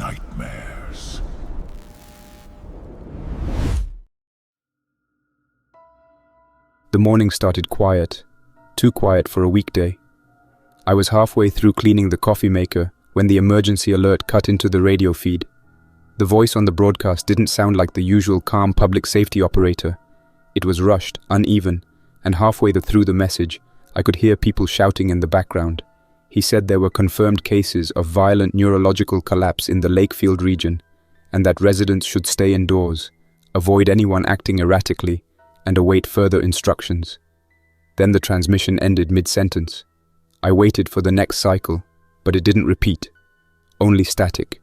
nightmares. The morning started quiet, too quiet for a weekday. I was halfway through cleaning the coffee maker when the emergency alert cut into the radio feed. The voice on the broadcast didn't sound like the usual calm public safety operator. It was rushed, uneven, and halfway through the message, I could hear people shouting in the background. He said there were confirmed cases of violent neurological collapse in the Lakefield region, and that residents should stay indoors, avoid anyone acting erratically, and await further instructions. Then the transmission ended mid-sentence. I waited for the next cycle, but it didn't repeat, only static.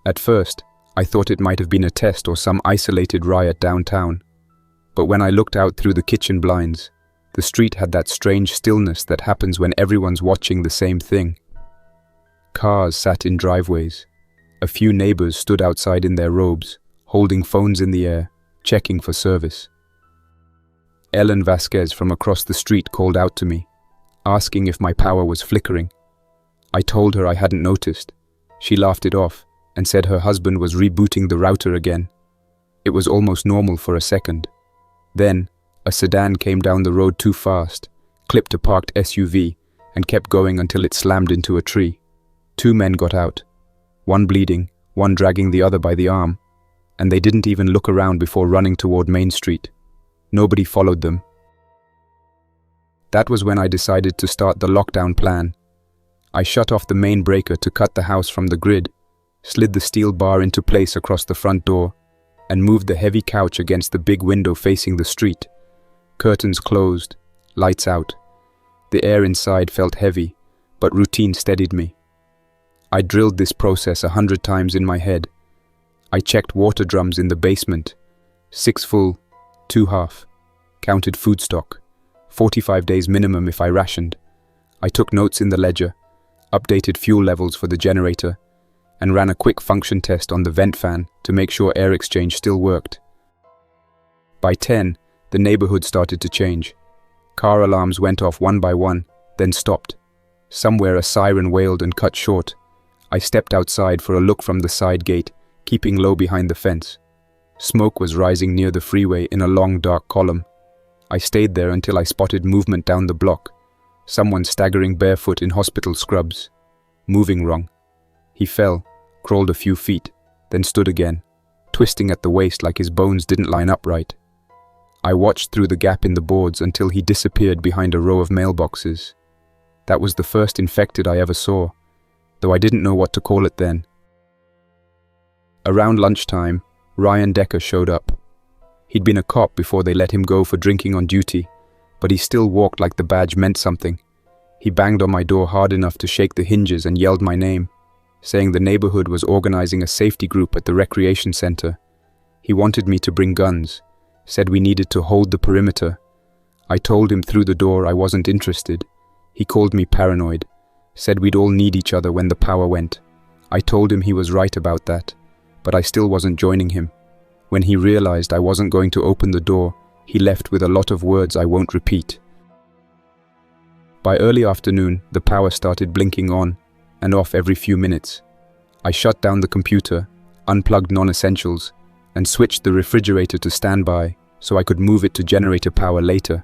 At first, I thought it might have been a test or some isolated riot downtown. But when I looked out through the kitchen blinds, the street had that strange stillness that happens when everyone's watching the same thing. Cars sat in driveways. A few neighbors stood outside in their robes, holding phones in the air, checking for service. Ellen Vasquez from across the street called out to me, asking if my power was flickering. I told her I hadn't noticed. She laughed it off and said her husband was rebooting the router again. It was almost normal for a second. Then, a sedan came down the road too fast, clipped a parked SUV, and kept going until it slammed into a tree. 2 men got out, one bleeding, one dragging the other by the arm, and they didn't even look around before running toward Main Street. Nobody followed them. That was when I decided to start the lockdown plan. I shut off the main breaker to cut the house from the grid, slid the steel bar into place across the front door, and moved the heavy couch against the big window facing the street. Curtains closed, lights out. The air inside felt heavy, but routine steadied me. I drilled this process 100 times in my head. I checked water drums in the basement. 6 full, 2 half. Counted food stock. 45 days minimum if I rationed. I took notes in the ledger, updated fuel levels for the generator, and ran a quick function test on the vent fan to make sure air exchange still worked. By 10, the neighborhood started to change. Car alarms went off one by one, then stopped. Somewhere a siren wailed and cut short. I stepped outside for a look from the side gate, keeping low behind the fence. Smoke was rising near the freeway in a long dark column. I stayed there until I spotted movement down the block. Someone staggering barefoot in hospital scrubs. Moving wrong. He fell, crawled a few feet, then stood again, twisting at the waist like his bones didn't line up right. I watched through the gap in the boards until he disappeared behind a row of mailboxes. That was the first infected I ever saw, though I didn't know what to call it then. Around lunchtime, Ryan Decker showed up. He'd been a cop before they let him go for drinking on duty, but he still walked like the badge meant something. He banged on my door hard enough to shake the hinges and yelled my name, saying the neighborhood was organizing a safety group at the recreation center. He wanted me to bring guns, said we needed to hold the perimeter. I told him through the door I wasn't interested. He called me paranoid, said we'd all need each other when the power went. I told him he was right about that, but I still wasn't joining him. When he realized I wasn't going to open the door, he left with a lot of words I won't repeat. By early afternoon, the power started blinking on and off every few minutes. I shut down the computer, unplugged non-essentials, and switched the refrigerator to standby so I could move it to generator power later.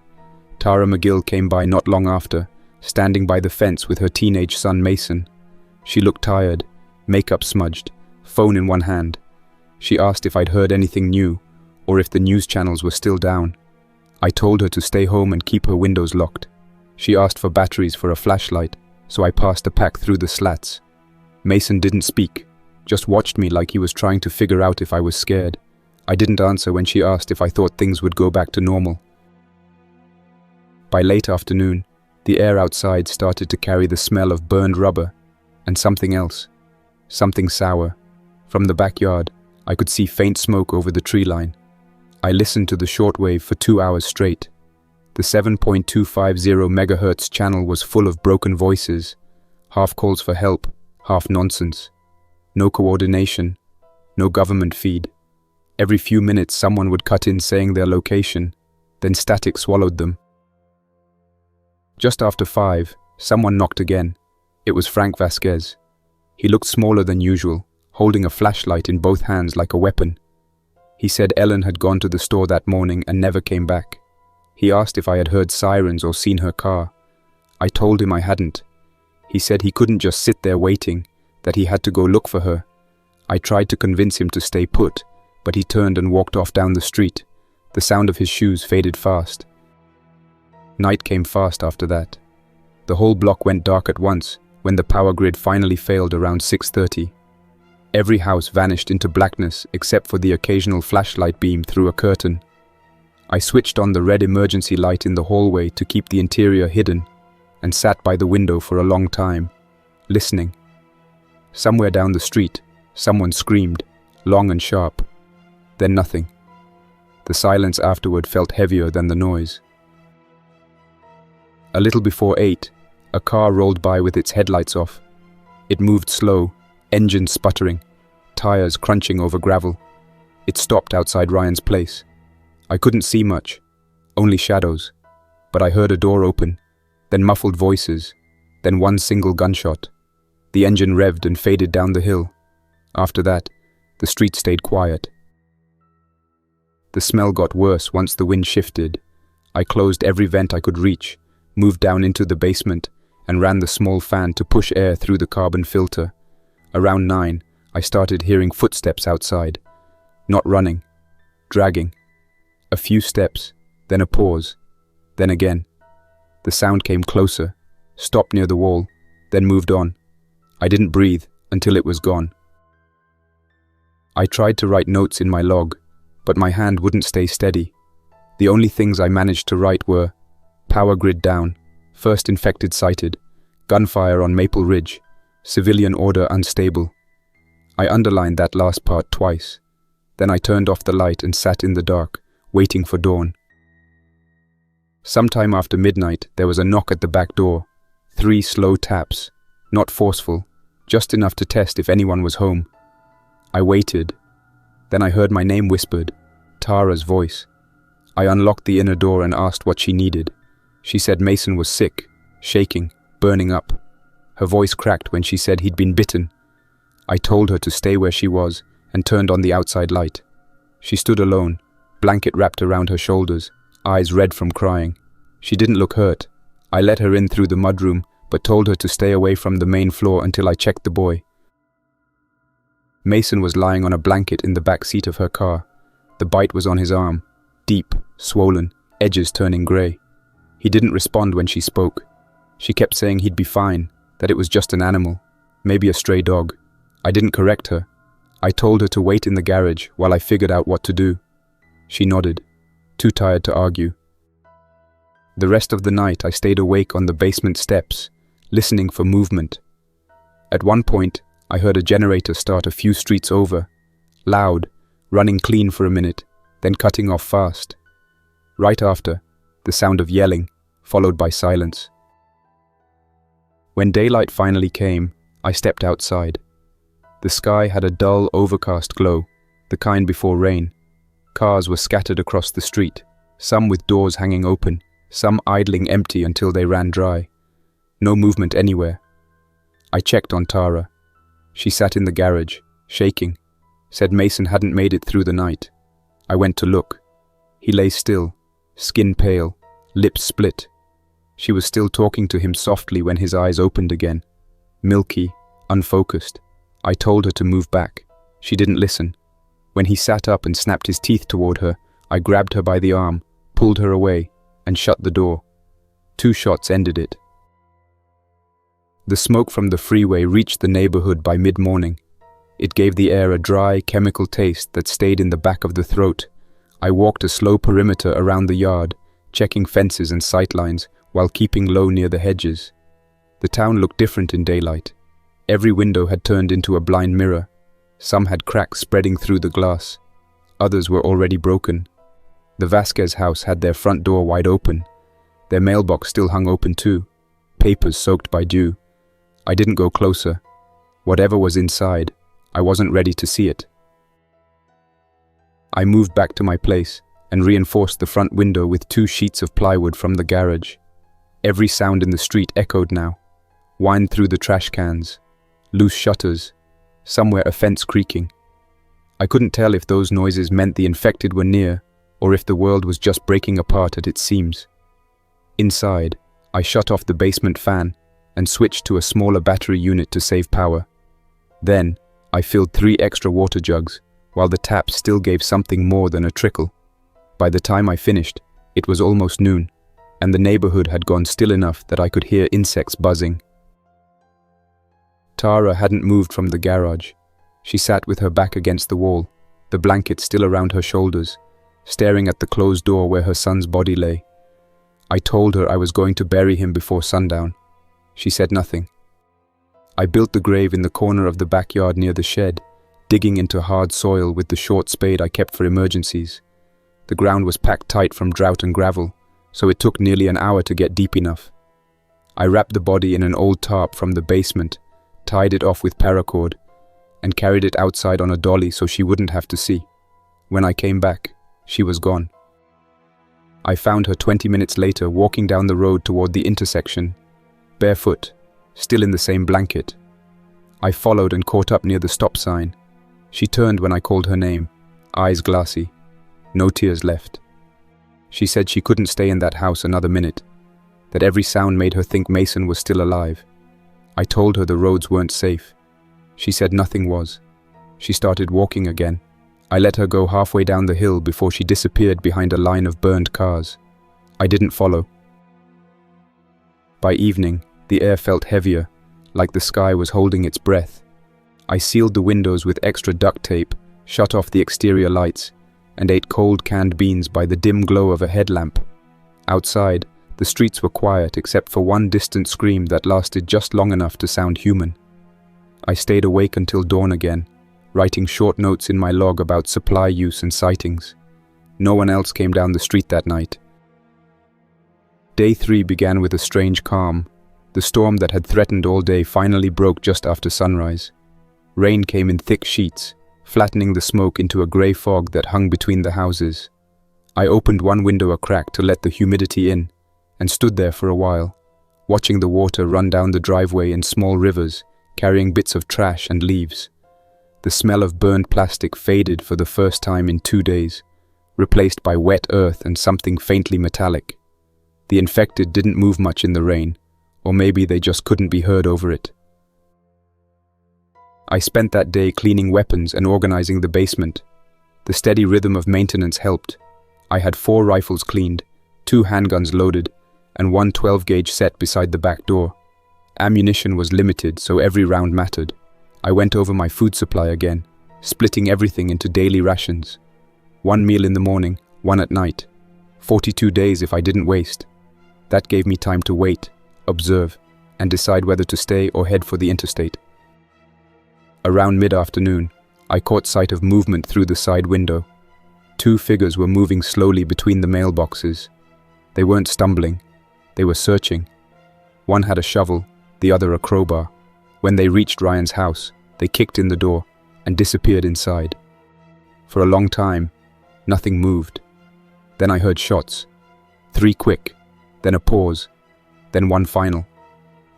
Tara McGill came by not long after, standing by the fence with her teenage son Mason. She looked tired, makeup smudged, phone in one hand. She asked if I'd heard anything new, or if the news channels were still down. I told her to stay home and keep her windows locked. She asked for batteries for a flashlight, so I passed a pack through the slats. Mason didn't speak, just watched me like he was trying to figure out if I was scared. I didn't answer when she asked if I thought things would go back to normal. By late afternoon, the air outside started to carry the smell of burned rubber and something else, something sour. From the backyard, I could see faint smoke over the tree line. I listened to the shortwave for 2 hours straight. The 7.250 megahertz channel was full of broken voices, half calls for help, half nonsense. No coordination, no government feed. Every few minutes someone would cut in saying their location, then static swallowed them. Just after 5, someone knocked again. It was Frank Vasquez. He looked smaller than usual, holding a flashlight in both hands like a weapon. He said Ellen had gone to the store that morning and never came back. He asked if I had heard sirens or seen her car. I told him I hadn't. He said he couldn't just sit there waiting, that he had to go look for her. I tried to convince him to stay put, but he turned and walked off down the street. The sound of his shoes faded fast. Night came fast after that. The whole block went dark at once when the power grid finally failed around 6:30. Every house vanished into blackness except for the occasional flashlight beam through a curtain. I switched on the red emergency light in the hallway to keep the interior hidden and sat by the window for a long time, listening. Somewhere down the street, someone screamed, long and sharp. Then nothing. The silence afterward felt heavier than the noise. A little before 8, a car rolled by with its headlights off. It moved slow, engine sputtering, tires crunching over gravel. It stopped outside Ryan's place. I couldn't see much, only shadows, but I heard a door open, then muffled voices, then one single gunshot. The engine revved and faded down the hill. After that, the street stayed quiet. The smell got worse once the wind shifted. I closed every vent I could reach, moved down into the basement, and ran the small fan to push air through the carbon filter. Around 9, I started hearing footsteps outside. Not running, dragging. A few steps, then a pause, then again. The sound came closer, stopped near the wall, then moved on. I didn't breathe until it was gone. I tried to write notes in my log, but my hand wouldn't stay steady. The only things I managed to write were power grid down, first infected sighted, gunfire on Maple Ridge, civilian order unstable. I underlined that last part twice. Then I turned off the light and sat in the dark, waiting for dawn. Sometime after midnight, there was a knock at the back door. 3 slow taps, not forceful, just enough to test if anyone was home. I waited. Then I heard my name whispered, Tara's voice. I unlocked the inner door and asked what she needed. She said Mason was sick, shaking, burning up. Her voice cracked when she said he'd been bitten. I told her to stay where she was and turned on the outside light. She stood alone, blanket wrapped around her shoulders, eyes red from crying. She didn't look hurt. I let her in through the mudroom, but told her to stay away from the main floor until I checked the boy. Mason was lying on a blanket in the back seat of her car. The bite was on his arm, deep, swollen, edges turning grey. He didn't respond when she spoke. She kept saying he'd be fine, that it was just an animal, maybe a stray dog. I didn't correct her. I told her to wait in the garage while I figured out what to do. She nodded, too tired to argue. The rest of the night I stayed awake on the basement steps, listening for movement. At one point, I heard a generator start a few streets over, loud, running clean for a minute, then cutting off fast. Right after, the sound of yelling, followed by silence. When daylight finally came, I stepped outside. The sky had a dull, overcast glow, the kind before rain. Cars were scattered across the street, some with doors hanging open, some idling empty until they ran dry. No movement anywhere. I checked on Tara. She sat in the garage, shaking, said Mason hadn't made it through the night. I went to look. He lay still, skin pale, lips split. She was still talking to him softly when his eyes opened again. Milky, unfocused. I told her to move back. She didn't listen. When he sat up and snapped his teeth toward her, I grabbed her by the arm, pulled her away, and shut the door. 2 shots ended it. The smoke from the freeway reached the neighborhood by mid-morning. It gave the air a dry, chemical taste that stayed in the back of the throat. I walked a slow perimeter around the yard, checking fences and sightlines while keeping low near the hedges. The town looked different in daylight. Every window had turned into a blind mirror. Some had cracks spreading through the glass. Others were already broken. The Vasquez house had their front door wide open. Their mailbox still hung open too, papers soaked by dew. I didn't go closer. Whatever was inside, I wasn't ready to see it. I moved back to my place and reinforced the front window with 2 sheets of plywood from the garage. Every sound in the street echoed now, whined through the trash cans. loose shutters, somewhere a fence creaking. I couldn't tell if those noises meant the infected were near, or if the world was just breaking apart at its seams. Inside, I shut off the basement fan and switched to a smaller battery unit to save power. Then, I filled 3 extra water jugs, while the tap still gave something more than a trickle. By the time I finished, it was almost noon, and the neighborhood had gone still enough that I could hear insects buzzing. Tara hadn't moved from the garage. She sat with her back against the wall, the blanket still around her shoulders, staring at the closed door where her son's body lay. I told her I was going to bury him before sundown. She said nothing. I built the grave in the corner of the backyard near the shed, digging into hard soil with the short spade I kept for emergencies. The ground was packed tight from drought and gravel, so it took nearly an hour to get deep enough. I wrapped the body in an old tarp from the basement, tied it off with paracord, and carried it outside on a dolly so she wouldn't have to see. When I came back, she was gone. I found her 20 minutes later walking down the road toward the intersection, barefoot, still in the same blanket. I followed and caught up near the stop sign. She turned when I called her name, eyes glassy, no tears left. She said she couldn't stay in that house another minute, that every sound made her think Mason was still alive. I told her the roads weren't safe. She said nothing was. She started walking again. I let her go halfway down the hill before she disappeared behind a line of burned cars. I didn't follow. By evening, the air felt heavier, like the sky was holding its breath. I sealed the windows with extra duct tape, shut off the exterior lights, and ate cold canned beans by the dim glow of a headlamp. Outside, the streets were quiet except for one distant scream that lasted just long enough to sound human. I stayed awake until dawn again, writing short notes in my log about supply use and sightings. No one else came down the street that night. Day 3 began with a strange calm. The storm that had threatened all day finally broke just after sunrise. Rain came in thick sheets, flattening the smoke into a grey fog that hung between the houses. I opened one window a crack to let the humidity in, and stood there for a while, watching the water run down the driveway in small rivers, carrying bits of trash and leaves. The smell of burned plastic faded for the first time in 2 days, replaced by wet earth and something faintly metallic. The infected didn't move much in the rain, or maybe they just couldn't be heard over it. I spent that day cleaning weapons and organizing the basement. The steady rhythm of maintenance helped. I had 4 rifles cleaned, 2 handguns loaded, and 1 12-gauge set beside the back door. Ammunition was limited, so every round mattered. I went over my food supply again, splitting everything into daily rations. 1 meal in the morning, 1 at night. 42 days if I didn't waste. That gave me time to wait, observe, and decide whether to stay or head for the interstate. Around mid-afternoon, I caught sight of movement through the side window. 2 figures were moving slowly between the mailboxes. They weren't stumbling. They were searching. One had a shovel, the other a crowbar. When they reached Ryan's house, they kicked in the door and disappeared inside. For a long time, nothing moved. Then I heard shots. 3 quick, then a pause, then one final.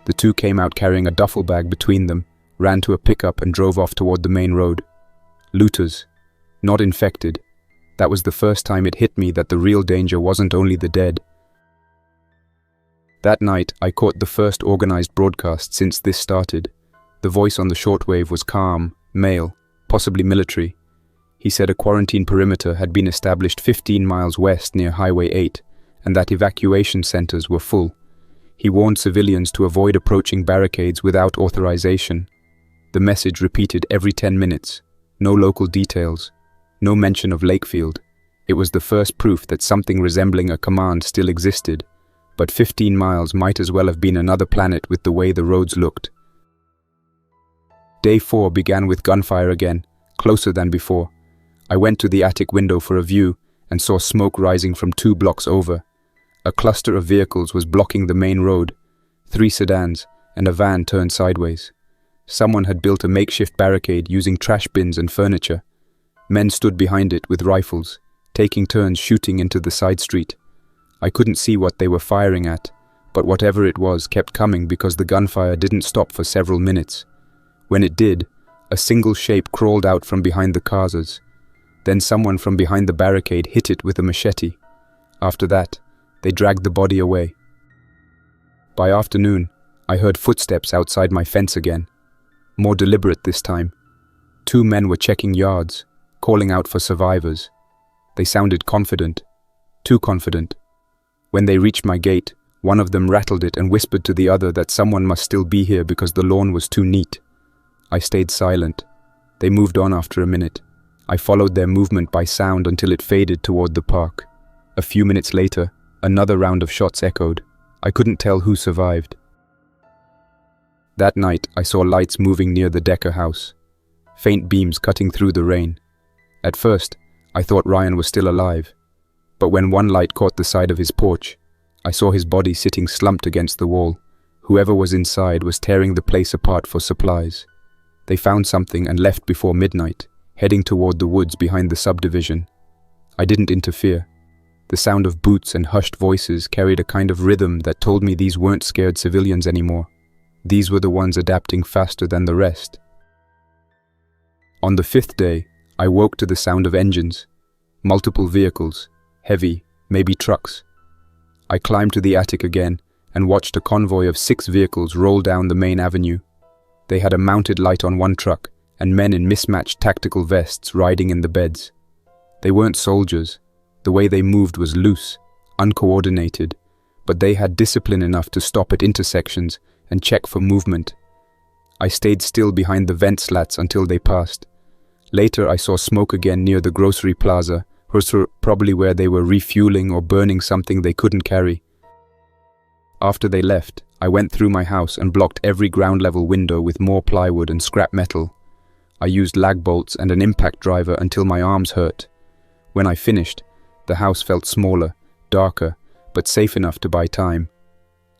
The 2 came out carrying a duffel bag between them, ran to a pickup and drove off toward the main road. Looters, not infected. That was the first time it hit me that the real danger wasn't only the dead. That night, I caught the first organized broadcast since this started. The voice on the shortwave was calm, male, possibly military. He said a quarantine perimeter had been established 15 miles west near Highway 8, and that evacuation centers were full. He warned civilians to avoid approaching barricades without authorization. The message repeated every 10 minutes. No local details. No mention of Lakefield. It was the first proof that something resembling a command still existed. But 15 miles might as well have been another planet with the way the roads looked. Day 4 began with gunfire again, closer than before. I went to the attic window for a view and saw smoke rising from 2 blocks over. A cluster of vehicles was blocking the main road, 3 sedans and a van turned sideways. Someone had built a makeshift barricade using trash bins and furniture. Men stood behind it with rifles, taking turns shooting into the side street. I couldn't see what they were firing at, but whatever it was kept coming because the gunfire didn't stop for several minutes. When it did, a single shape crawled out from behind the cars. Then someone from behind the barricade hit it with a machete. After that, they dragged the body away. By afternoon, I heard footsteps outside my fence again. More deliberate this time. 2 men were checking yards, calling out for survivors. They sounded confident. Too confident. When they reached my gate, one of them rattled it and whispered to the other that someone must still be here because the lawn was too neat. I stayed silent. They moved on after a minute. I followed their movement by sound until it faded toward the park. A few minutes later, another round of shots echoed. I couldn't tell who survived. That night, I saw lights moving near the Decker house. Faint beams cutting through the rain. At first, I thought Ryan was still alive. But when one light caught the side of his porch, I saw his body sitting slumped against the wall. Whoever was inside was tearing the place apart for supplies. They found something and left before midnight, heading toward the woods behind the subdivision. I didn't interfere. The sound of boots and hushed voices carried a kind of rhythm that told me these weren't scared civilians anymore. These were the ones adapting faster than the rest. On the 5th day, I woke to the sound of engines. Multiple vehicles, heavy, maybe trucks. I climbed to the attic again and watched a convoy of 6 vehicles roll down the main avenue. They had a mounted light on one truck and men in mismatched tactical vests riding in the beds. They weren't soldiers. The way they moved was loose, uncoordinated, but they had discipline enough to stop at intersections and check for movement. I stayed still behind the vent slats until they passed. Later I saw smoke again near the grocery plaza, probably where they were refueling or burning something they couldn't carry. After they left, I went through my house and blocked every ground-level window with more plywood and scrap metal. I used lag bolts and an impact driver until my arms hurt. When I finished, the house felt smaller, darker, but safe enough to buy time.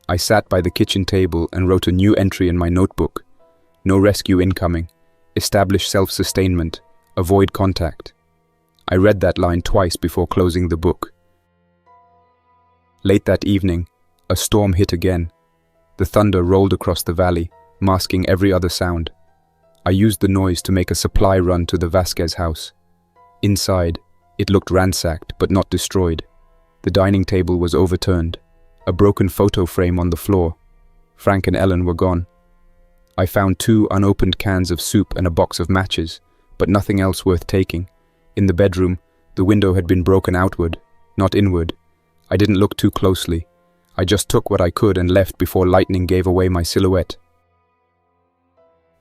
I sat by the kitchen table and wrote a new entry in my notebook. No rescue incoming. Establish self-sustainment. Avoid contact. I read that line twice before closing the book. Late that evening, a storm hit again. The thunder rolled across the valley, masking every other sound. I used the noise to make a supply run to the Vasquez house. Inside, it looked ransacked but not destroyed. The dining table was overturned. A broken photo frame on the floor. Frank and Ellen were gone. I found 2 unopened cans of soup and a box of matches, but nothing else worth taking. In the bedroom, the window had been broken outward, not inward. I didn't look too closely. I just took what I could and left before lightning gave away my silhouette.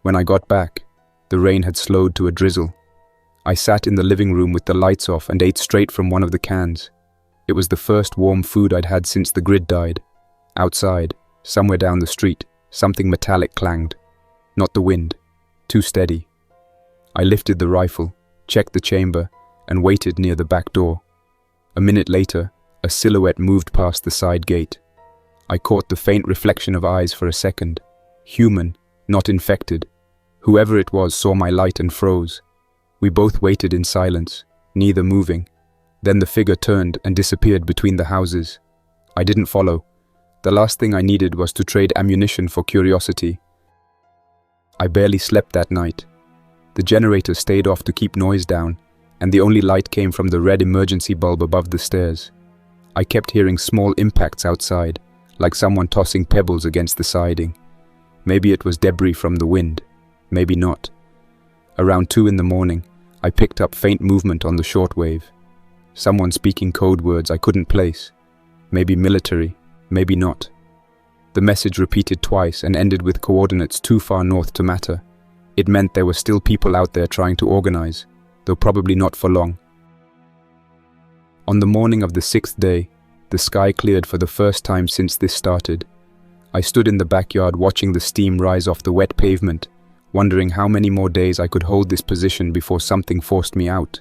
When I got back, the rain had slowed to a drizzle. I sat in the living room with the lights off and ate straight from one of the cans. It was the first warm food I'd had since the grid died. Outside, somewhere down the street, something metallic clanged. Not the wind. Too steady. I lifted the rifle, checked the chamber, and waited near the back door. A minute later, a silhouette moved past the side gate. I caught the faint reflection of eyes for a second. Human, not infected. Whoever it was saw my light and froze. We both waited in silence, neither moving. Then the figure turned and disappeared between the houses. I didn't follow. The last thing I needed was to trade ammunition for curiosity. I barely slept that night. The generator stayed off to keep noise down, and the only light came from the red emergency bulb above the stairs. I kept hearing small impacts outside, like someone tossing pebbles against the siding. Maybe it was debris from the wind. Maybe not. Around 2 in the morning, I picked up faint movement on the shortwave. Someone speaking code words I couldn't place. Maybe military, maybe not. The message repeated twice and ended with coordinates too far north to matter. It meant there were still people out there trying to organize, though probably not for long. On the morning of the 6th day, the sky cleared for the first time since this started. I stood in the backyard watching the steam rise off the wet pavement, wondering how many more days I could hold this position before something forced me out.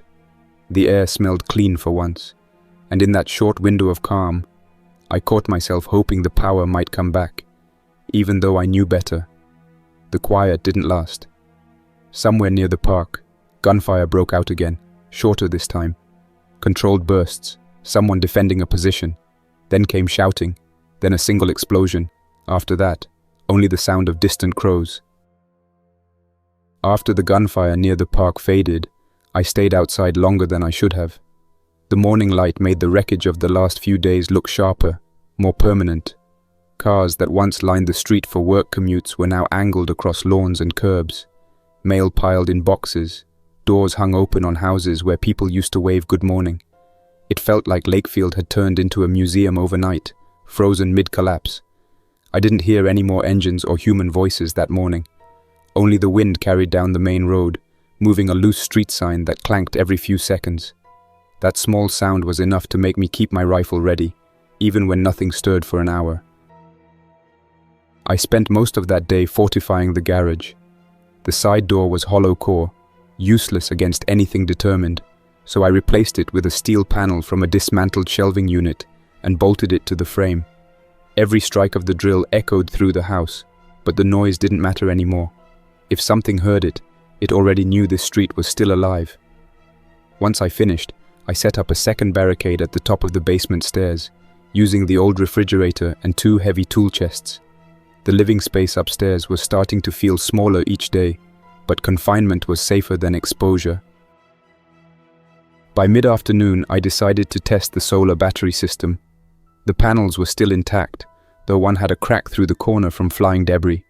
The air smelled clean for once, and in that short window of calm, I caught myself hoping the power might come back, even though I knew better. The quiet didn't last. Somewhere near the park, gunfire broke out again, shorter this time. Controlled bursts, someone defending a position. Then came shouting, then a single explosion. After that, only the sound of distant crows. After the gunfire near the park faded, I stayed outside longer than I should have. The morning light made the wreckage of the last few days look sharper, more permanent. Cars that once lined the street for work commutes were now angled across lawns and curbs. Mail piled in boxes, doors hung open on houses where people used to wave good morning. It felt like Lakefield had turned into a museum overnight, frozen mid-collapse. I didn't hear any more engines or human voices that morning. Only the wind carried down the main road, moving a loose street sign that clanked every few seconds. That small sound was enough to make me keep my rifle ready, even when nothing stirred for an hour. I spent most of that day fortifying the garage. The side door was hollow core, useless against anything determined, so I replaced it with a steel panel from a dismantled shelving unit and bolted it to the frame. Every strike of the drill echoed through the house, but the noise didn't matter anymore. If something heard it, it already knew this street was still alive. Once I finished, I set up a second barricade at the top of the basement stairs, using the old refrigerator and 2 heavy tool chests. The living space upstairs was starting to feel smaller each day, but confinement was safer than exposure. By mid-afternoon, I decided to test the solar battery system. The panels were still intact, though one had a crack through the corner from flying debris.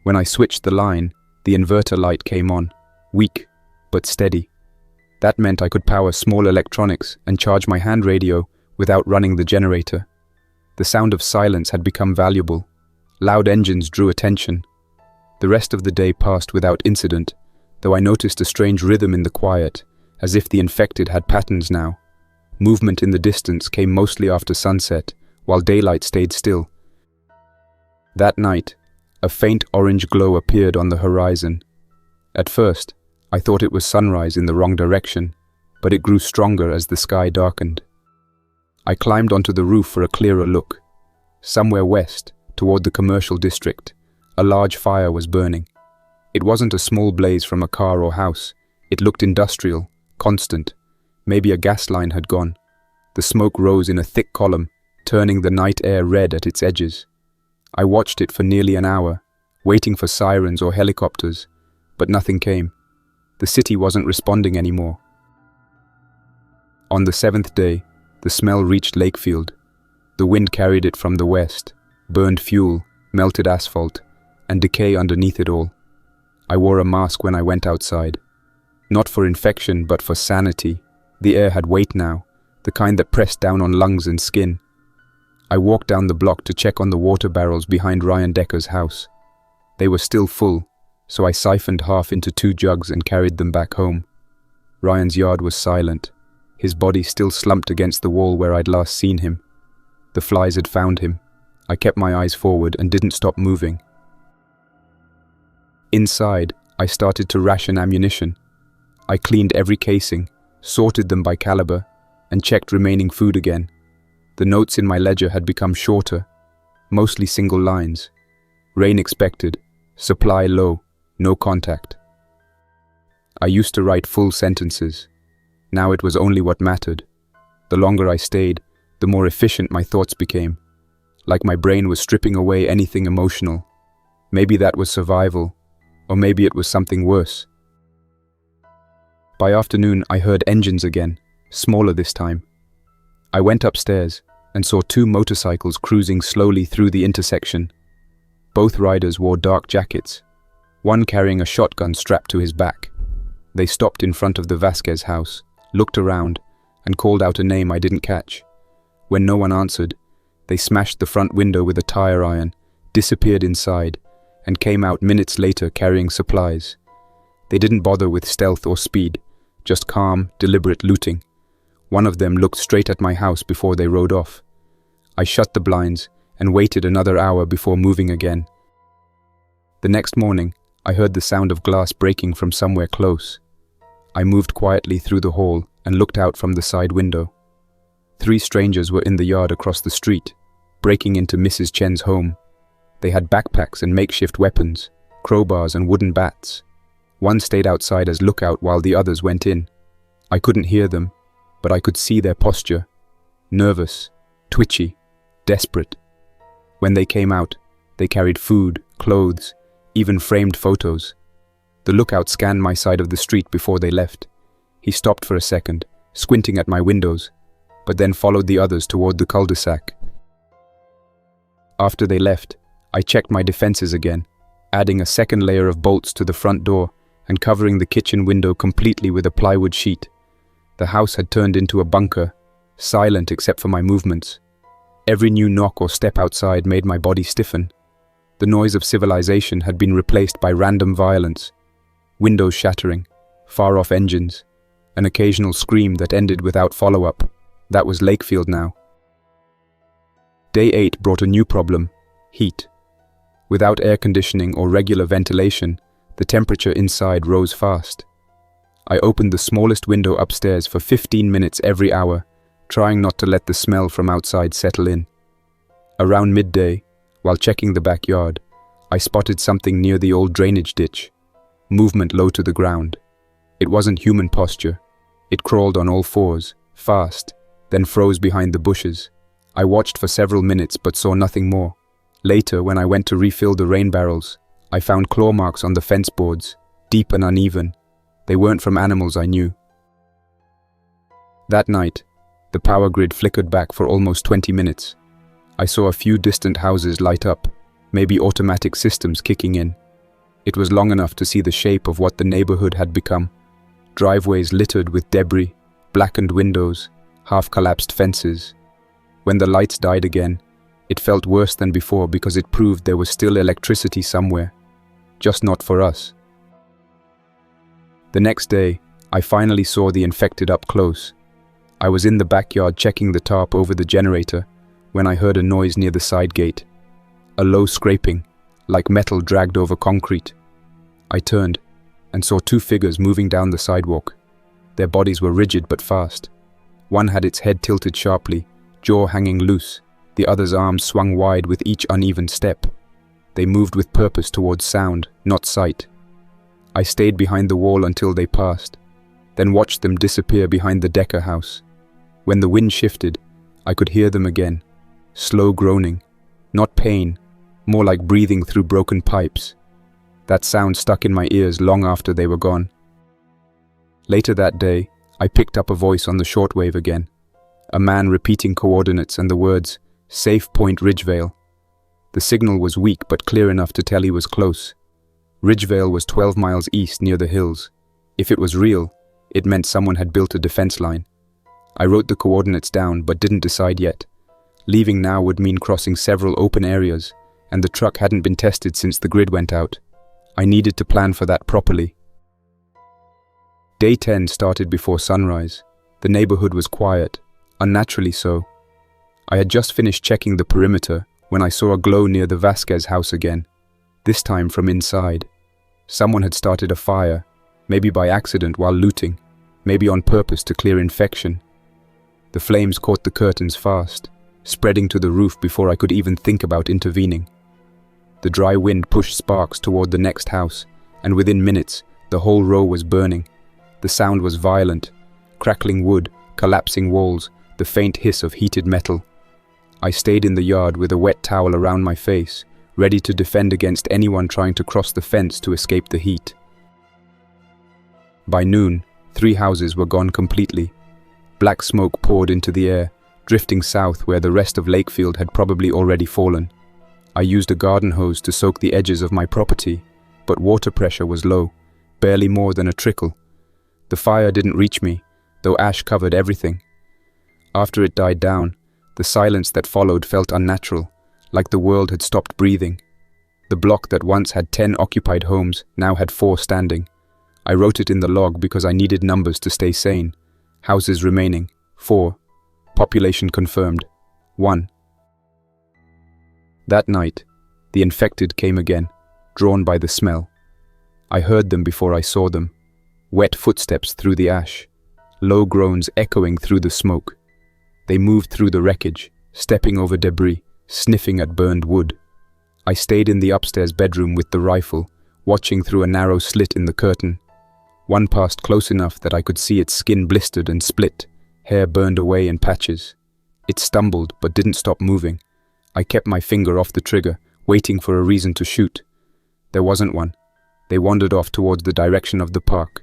When I switched the line, the inverter light came on, weak but steady. That meant I could power small electronics and charge my hand radio without running the generator. The sound of silence had become valuable. Loud engines drew attention. The rest of the day passed without incident, though I noticed a strange rhythm in the quiet, as if the infected had patterns now. Movement in the distance came mostly after sunset, while daylight stayed still. That night, a faint orange glow appeared on the horizon. At first, I thought it was sunrise in the wrong direction, but it grew stronger as the sky darkened. I climbed onto the roof for a clearer look. Somewhere west, toward the commercial district, a large fire was burning. It wasn't a small blaze from a car or house. It looked industrial, constant. Maybe a gas line had gone. The smoke rose in a thick column, turning the night air red at its edges. I watched it for nearly an hour, waiting for sirens or helicopters, but nothing came. The city wasn't responding anymore. On the 7th day, the smell reached Lakefield. The wind carried it from the west, burned fuel, melted asphalt, and decay underneath it all. I wore a mask when I went outside. Not for infection, but for sanity. The air had weight now, the kind that pressed down on lungs and skin. I walked down the block to check on the water barrels behind Ryan Decker's house. They were still full, so I siphoned half into 2 jugs and carried them back home. Ryan's yard was silent, his body still slumped against the wall where I'd last seen him. The flies had found him. I kept my eyes forward and didn't stop moving. Inside, I started to ration ammunition. I cleaned every casing, sorted them by caliber, and checked remaining food again. The notes in my ledger had become shorter, mostly single lines. Rain expected, supply low, no contact. I used to write full sentences. Now it was only what mattered. The longer I stayed, the more efficient my thoughts became, like my brain was stripping away anything emotional. Maybe that was survival, or maybe it was something worse. By afternoon, I heard engines again, smaller this time. I went upstairs and saw 2 motorcycles cruising slowly through the intersection. Both riders wore dark jackets, one carrying a shotgun strapped to his back. They stopped in front of the Vasquez house, looked around, and called out a name I didn't catch. When no one answered, they smashed the front window with a tire iron, disappeared inside, and came out minutes later carrying supplies. They didn't bother with stealth or speed, just calm, deliberate looting. One of them looked straight at my house before they rode off. I shut the blinds and waited another hour before moving again. The next morning, I heard the sound of glass breaking from somewhere close. I moved quietly through the hall and looked out from the side window. 3 strangers were in the yard across the street, breaking into Mrs. Chen's home. They had backpacks and makeshift weapons, crowbars and wooden bats. One stayed outside as lookout while the others went in. I couldn't hear them, but I could see their posture. Nervous, twitchy, desperate. When they came out, they carried food, clothes, even framed photos. The lookout scanned my side of the street before they left. He stopped for a second, squinting at my windows, but then followed the others toward the cul-de-sac. After they left, I checked my defenses again, adding a second layer of bolts to the front door and covering the kitchen window completely with a plywood sheet. The house had turned into a bunker, silent except for my movements. Every new knock or step outside made my body stiffen. The noise of civilization had been replaced by random violence, windows shattering, far-off engines, an occasional scream that ended without follow-up. That was Lakefield now. Day 8 brought a new problem: heat. Without air conditioning or regular ventilation, the temperature inside rose fast. I opened the smallest window upstairs for 15 minutes every hour, trying not to let the smell from outside settle in. Around midday, while checking the backyard, I spotted something near the old drainage ditch. Movement low to the ground. It wasn't human posture. It crawled on all fours, fast, then froze behind the bushes. I watched for several minutes but saw nothing more. Later, when I went to refill the rain barrels, I found claw marks on the fence boards, deep and uneven. They weren't from animals I knew. That night, the power grid flickered back for almost 20 minutes. I saw a few distant houses light up, maybe automatic systems kicking in. It was long enough to see the shape of what the neighborhood had become. Driveways littered with debris, blackened windows, half-collapsed fences. When the lights died again, it felt worse than before because it proved there was still electricity somewhere, just not for us. The next day, I finally saw the infected up close. I was in the backyard checking the tarp over the generator when I heard a noise near the side gate. A low scraping, like metal dragged over concrete. I turned and saw two figures moving down the sidewalk. Their bodies were rigid but fast. One had its head tilted sharply, jaw hanging loose. The other's arms swung wide with each uneven step. They moved with purpose towards sound, not sight. I stayed behind the wall until they passed, then watched them disappear behind the Decker house. When the wind shifted, I could hear them again, slow groaning, not pain, more like breathing through broken pipes. That sound stuck in my ears long after they were gone. Later that day, I picked up a voice on the shortwave again, a man repeating coordinates and the words, "Safe Point Ridgevale." The signal was weak but clear enough to tell he was close. Ridgevale was 12 miles east near the hills. If it was real, it meant someone had built a defense line. I wrote the coordinates down but didn't decide yet. Leaving now would mean crossing several open areas, and the truck hadn't been tested since the grid went out. I needed to plan for that properly. Day 10 started before sunrise. The neighborhood was quiet, unnaturally so. I had just finished checking the perimeter when I saw a glow near the Vasquez house again, this time from inside. Someone had started a fire, maybe by accident while looting, maybe on purpose to clear infection. The flames caught the curtains fast, spreading to the roof before I could even think about intervening. The dry wind pushed sparks toward the next house, and within minutes, the whole row was burning. The sound was violent, crackling wood, collapsing walls, the faint hiss of heated metal. I stayed in the yard with a wet towel around my face, ready to defend against anyone trying to cross the fence to escape the heat. By noon, 3 houses were gone completely. Black smoke poured into the air, drifting south where the rest of Lakefield had probably already fallen. I used a garden hose to soak the edges of my property, but water pressure was low, barely more than a trickle. The fire didn't reach me, though ash covered everything. After it died down, the silence that followed felt unnatural, like the world had stopped breathing. The block that once had 10 occupied homes now had 4 standing. I wrote it in the log because I needed numbers to stay sane. Houses remaining, 4. Population confirmed, 1. That night, the infected came again, drawn by the smell. I heard them before I saw them. Wet footsteps through the ash, low groans echoing through the smoke. They moved through the wreckage, stepping over debris, sniffing at burned wood. I stayed in the upstairs bedroom with the rifle, watching through a narrow slit in the curtain. One passed close enough that I could see its skin blistered and split, hair burned away in patches. It stumbled but didn't stop moving. I kept my finger off the trigger, waiting for a reason to shoot. There wasn't one. They wandered off towards the direction of the park.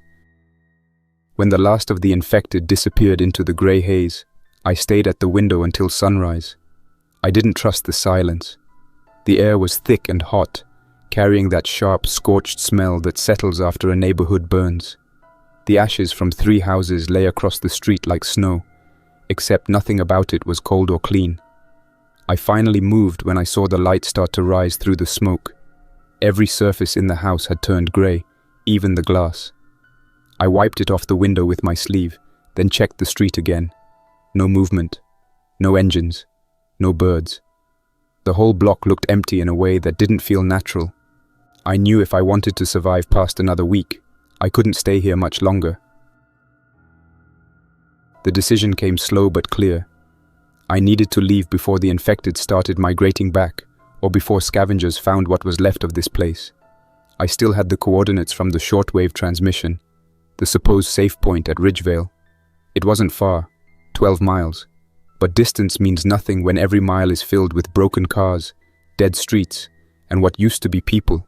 When the last of the infected disappeared into the grey haze, I stayed at the window until sunrise. I didn't trust the silence. The air was thick and hot, carrying that sharp, scorched smell that settles after a neighborhood burns. The ashes from 3 houses lay across the street like snow, except nothing about it was cold or clean. I finally moved when I saw the light start to rise through the smoke. Every surface in the house had turned grey, even the glass. I wiped it off the window with my sleeve, then checked the street again. No movement, no engines, no birds. The whole block looked empty in a way that didn't feel natural. I knew if I wanted to survive past another week, I couldn't stay here much longer. The decision came slow but clear. I needed to leave before the infected started migrating back, or before scavengers found what was left of this place. I still had the coordinates from the shortwave transmission, the supposed safe point at Ridgevale. It wasn't far, 12 miles, but distance means nothing when every mile is filled with broken cars, dead streets, and what used to be people.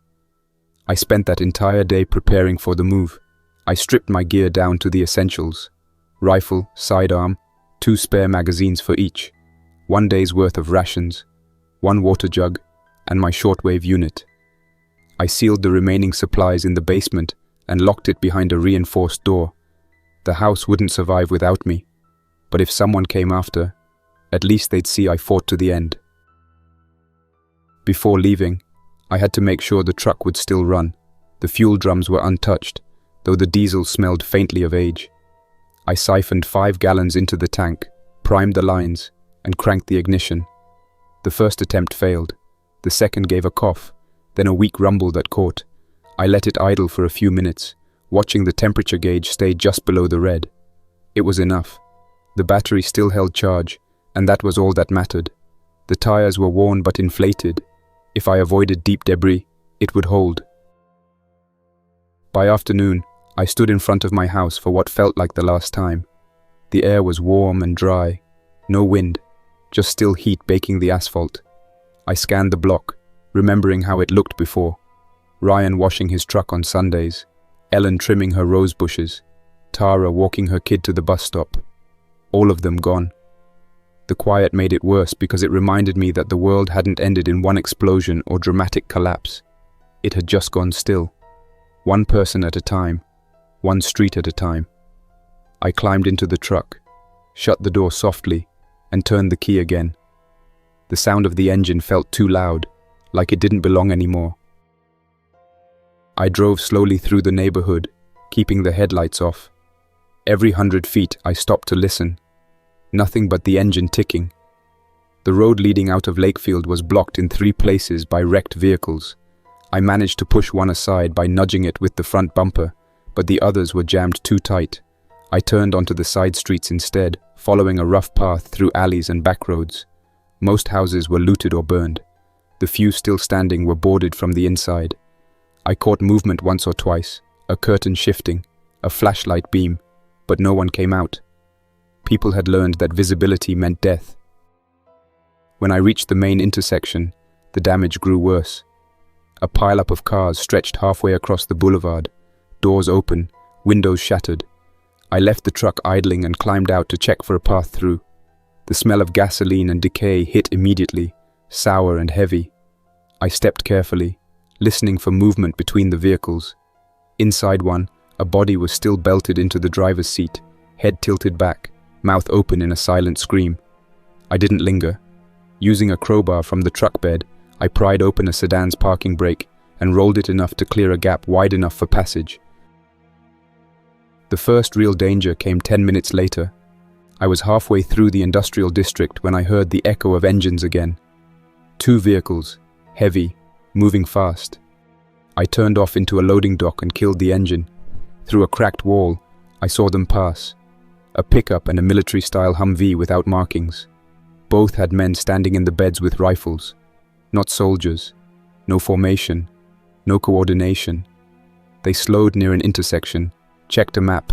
I spent that entire day preparing for the move. I stripped my gear down to the essentials: rifle, sidearm, 2 spare magazines for each, 1 day's worth of rations, 1 water jug, and my shortwave unit. I sealed the remaining supplies in the basement and locked it behind a reinforced door. The house wouldn't survive without me, but if someone came after, at least they'd see I fought to the end. Before leaving, I had to make sure the truck would still run. The fuel drums were untouched, though the diesel smelled faintly of age. I siphoned 5 gallons into the tank, primed the lines, and cranked the ignition. The first attempt failed. The second gave a cough, then a weak rumble that caught. I let it idle for a few minutes, watching the temperature gauge stay just below the red. It was enough. The battery still held charge, and that was all that mattered. The tires were worn but inflated. If I avoided deep debris, it would hold. By afternoon, I stood in front of my house for what felt like the last time. The air was warm and dry, no wind, just still heat baking the asphalt. I scanned the block, remembering how it looked before. Ryan washing his truck on Sundays, Ellen trimming her rose bushes, Tara walking her kid to the bus stop. All of them gone. The quiet made it worse because it reminded me that the world hadn't ended in one explosion or dramatic collapse. It had just gone still. 1 person at a time, 1 street at a time. I climbed into the truck, shut the door softly, and turned the key again. The sound of the engine felt too loud, like it didn't belong anymore. I drove slowly through the neighborhood, keeping the headlights off. Every 100 feet I stopped to listen. Nothing but the engine ticking. The road leading out of Lakefield was blocked in 3 places by wrecked vehicles. I managed to push one aside by nudging it with the front bumper, but the others were jammed too tight. I turned onto the side streets instead, following a rough path through alleys and back roads. Most houses were looted or burned. The few still standing were boarded from the inside. I caught movement once or twice, a curtain shifting, a flashlight beam, but no one came out. People had learned that visibility meant death. When I reached the main intersection, the damage grew worse. A pileup of cars stretched halfway across the boulevard, doors open, windows shattered. I left the truck idling and climbed out to check for a path through. The smell of gasoline and decay hit immediately, sour and heavy. I stepped carefully, listening for movement between the vehicles. Inside one, a body was still belted into the driver's seat, head tilted back, mouth open in a silent scream. I didn't linger. Using a crowbar from the truck bed, I pried open a sedan's parking brake and rolled it enough to clear a gap wide enough for passage. The first real danger came 10 minutes later. I was halfway through the industrial district when I heard the echo of engines again. 2 vehicles, heavy, moving fast. I turned off into a loading dock and killed the engine. Through a cracked wall, I saw them pass. A pickup and a military-style Humvee without markings. Both had men standing in the beds with rifles. Not soldiers. No formation. No coordination. They slowed near an intersection, checked a map,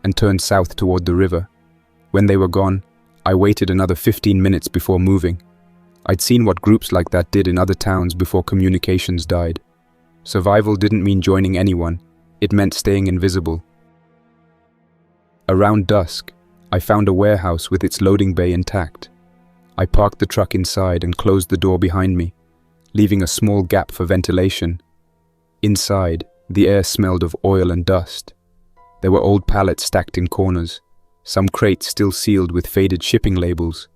and turned south toward the river. When they were gone, I waited another 15 minutes before moving. I'd seen what groups like that did in other towns before communications died. Survival didn't mean joining anyone, it meant staying invisible. Around dusk, I found a warehouse with its loading bay intact. I parked the truck inside and closed the door behind me, leaving a small gap for ventilation. Inside, the air smelled of oil and dust. There were old pallets stacked in corners, some crates still sealed with faded shipping labels.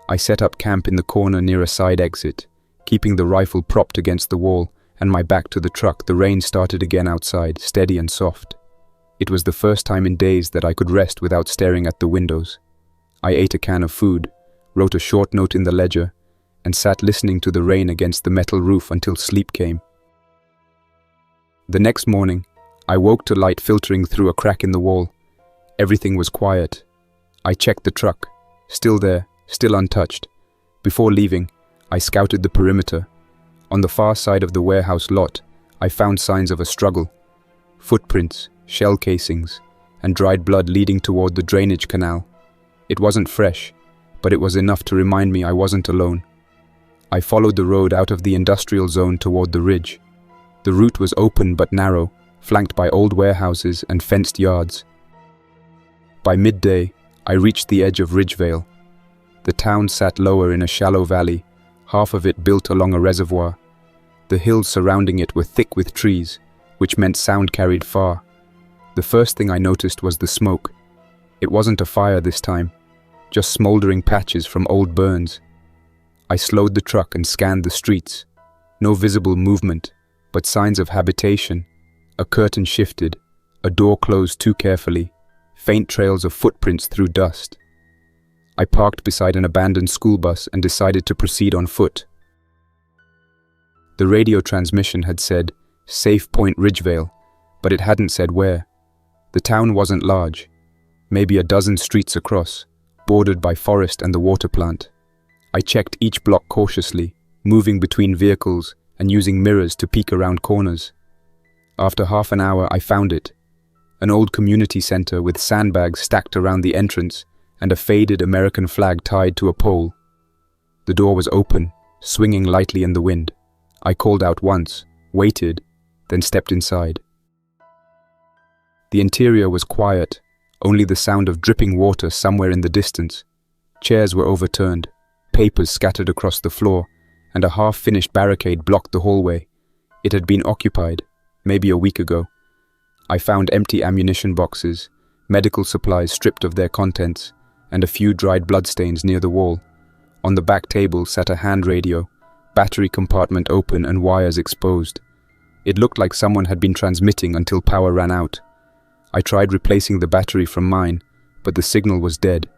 I set up camp in the corner near a side exit, keeping the rifle propped against the wall and my back to the truck. The rain started again outside, steady and soft. It was the first time in days that I could rest without staring at the windows. I ate a can of food, wrote a short note in the ledger, and sat listening to the rain against the metal roof until sleep came. The next morning, I woke to light filtering through a crack in the wall. Everything was quiet. I checked the truck, still there, still untouched. Before leaving, I scouted the perimeter. On the far side of the warehouse lot, I found signs of a struggle. Footprints, shell casings, and dried blood leading toward the drainage canal. It wasn't fresh, but it was enough to remind me I wasn't alone. I followed the road out of the industrial zone toward the ridge. The route was open but narrow, flanked by old warehouses and fenced yards. By midday, I reached the edge of Ridgevale. The town sat lower in a shallow valley, half of it built along a reservoir. The hills surrounding it were thick with trees, which meant sound carried far. The first thing I noticed was the smoke. It wasn't a fire this time, just smoldering patches from old burns. I slowed the truck and scanned the streets. No visible movement, but signs of habitation. A curtain shifted, a door closed too carefully, faint trails of footprints through dust. I parked beside an abandoned school bus and decided to proceed on foot. The radio transmission had said, "Safe Point Ridgevale," but it hadn't said where. The town wasn't large, maybe a dozen streets across, bordered by forest and the water plant. I checked each block cautiously, moving between vehicles and using mirrors to peek around corners. After half an hour, I found it. An old community center with sandbags stacked around the entrance and a faded American flag tied to a pole. The door was open, swinging lightly in the wind. I called out once, waited, then stepped inside. The interior was quiet, only the sound of dripping water somewhere in the distance. Chairs were overturned, papers scattered across the floor, and a half-finished barricade blocked the hallway. It had been occupied, maybe a week ago. I found empty ammunition boxes, medical supplies stripped of their contents, and a few dried bloodstains near the wall. On the back table sat a hand radio, battery compartment open and wires exposed. It looked like someone had been transmitting until power ran out. I tried replacing the battery from mine, but the signal was dead.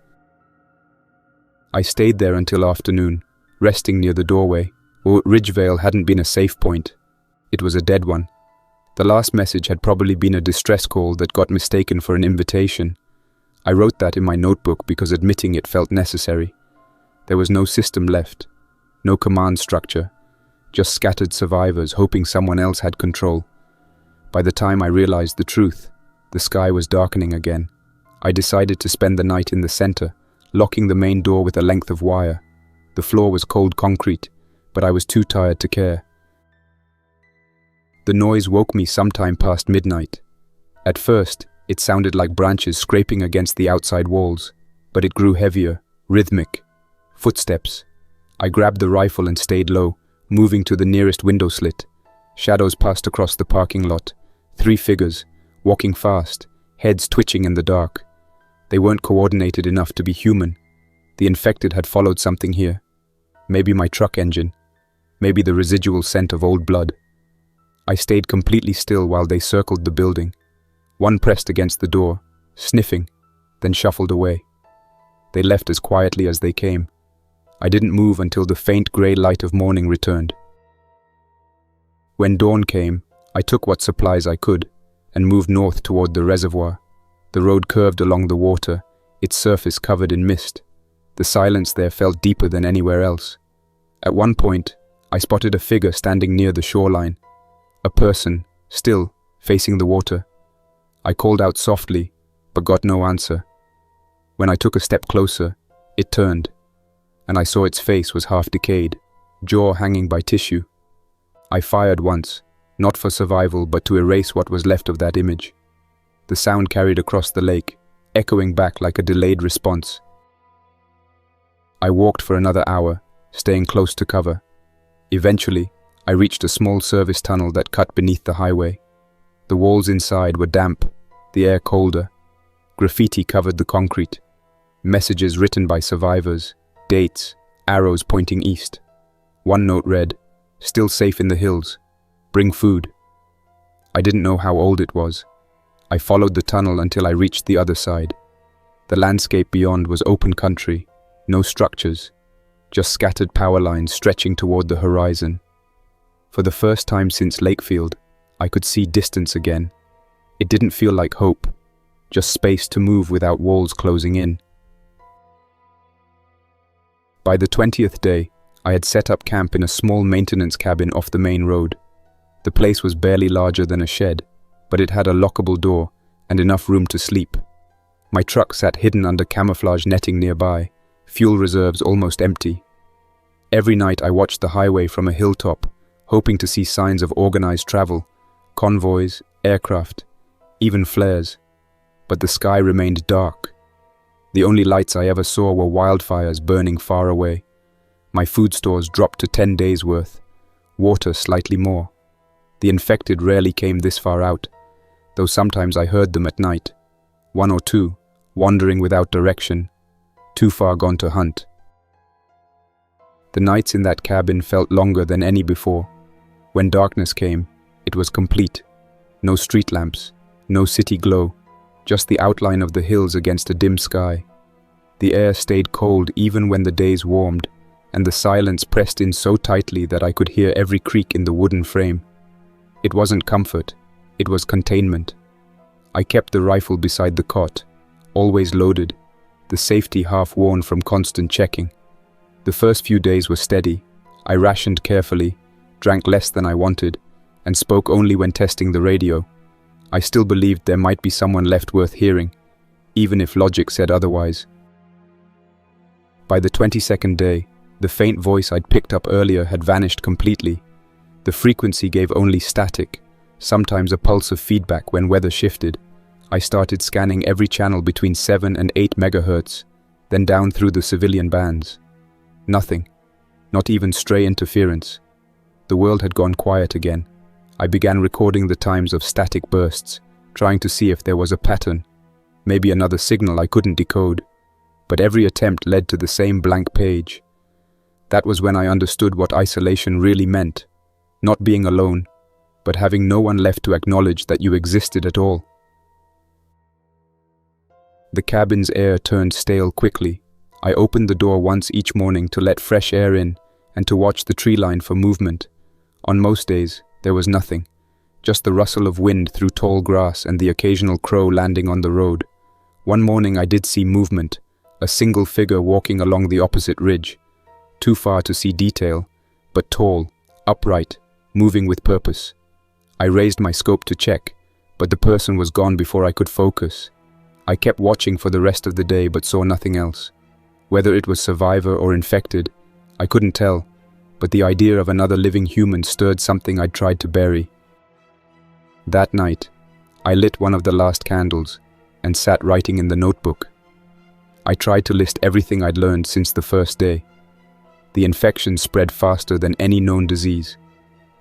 I stayed there until afternoon, resting near the doorway. Ridgevale hadn't been a safe point. It was a dead one. The last message had probably been a distress call that got mistaken for an invitation. I wrote that in my notebook because admitting it felt necessary. There was no system left, no command structure, just scattered survivors hoping someone else had control. By the time I realized the truth, the sky was darkening again. I decided to spend the night in the center, locking the main door with a length of wire. The floor was cold concrete, but I was too tired to care. The noise woke me sometime past midnight. At first, it sounded like branches scraping against the outside walls, but it grew heavier, rhythmic. Footsteps. I grabbed the rifle and stayed low, moving to the nearest window slit. Shadows passed across the parking lot. 3 figures, walking fast, heads twitching in the dark. They weren't coordinated enough to be human. The infected had followed something here. Maybe my truck engine. Maybe the residual scent of old blood. I stayed completely still while they circled the building. One pressed against the door, sniffing, then shuffled away. They left as quietly as they came. I didn't move until the faint grey light of morning returned. When dawn came, I took what supplies I could and moved north toward the reservoir. The road curved along the water, its surface covered in mist. The silence there felt deeper than anywhere else. At one point, I spotted a figure standing near the shoreline. A person, still, facing the water. I called out softly, but got no answer. When I took a step closer, it turned, and I saw its face was half decayed, jaw hanging by tissue. I fired once, not for survival but to erase what was left of that image. The sound carried across the lake, echoing back like a delayed response. I walked for another hour, staying close to cover. Eventually, I reached a small service tunnel that cut beneath the highway. The walls inside were damp, the air colder. Graffiti covered the concrete. Messages written by survivors, dates, arrows pointing east. One note read, "Still safe in the hills. Bring food." I didn't know how old it was. I followed the tunnel until I reached the other side. The landscape beyond was open country, no structures, just scattered power lines stretching toward the horizon. For the first time since Lakefield, I could see distance again. It didn't feel like hope, just space to move without walls closing in. By the 20th day, I had set up camp in a small maintenance cabin off the main road. The place was barely larger than a shed, but it had a lockable door and enough room to sleep. My truck sat hidden under camouflage netting nearby, fuel reserves almost empty. Every night I watched the highway from a hilltop, hoping to see signs of organized travel, convoys, aircraft, even flares. But the sky remained dark. The only lights I ever saw were wildfires burning far away. My food stores dropped to 10 days' worth, water slightly more. The infected rarely came this far out, though sometimes I heard them at night. One or two, wandering without direction, too far gone to hunt. The nights in that cabin felt longer than any before. When darkness came, it was complete. No street lamps, no city glow, just the outline of the hills against a dim sky. The air stayed cold even when the days warmed, and the silence pressed in so tightly that I could hear every creak in the wooden frame. It wasn't comfort, it was containment. I kept the rifle beside the cot, always loaded, the safety half worn from constant checking. The first few days were steady. I rationed carefully, drank less than I wanted, and spoke only when testing the radio. I still believed there might be someone left worth hearing, even if logic said otherwise. By the 22nd day, the faint voice I'd picked up earlier had vanished completely. The frequency gave only static, sometimes a pulse of feedback when weather shifted. I started scanning every channel between 7 and 8 megahertz, then down through the civilian bands. Nothing, not even stray interference. The world had gone quiet again. I began recording the times of static bursts, trying to see if there was a pattern, maybe another signal I couldn't decode. But every attempt led to the same blank page. That was when I understood what isolation really meant. Not being alone, but having no one left to acknowledge that you existed at all. The cabin's air turned stale quickly. I opened the door once each morning to let fresh air in and to watch the tree line for movement. On most days, there was nothing, just the rustle of wind through tall grass and the occasional crow landing on the road. One morning I did see movement, a single figure walking along the opposite ridge, too far to see detail, but tall, upright, moving with purpose. I raised my scope to check, but the person was gone before I could focus. I kept watching for the rest of the day but saw nothing else. Whether it was survivor or infected, I couldn't tell, but the idea of another living human stirred something I'd tried to bury. That night, I lit one of the last candles and sat writing in the notebook. I tried to list everything I'd learned since the first day. The infection spread faster than any known disease.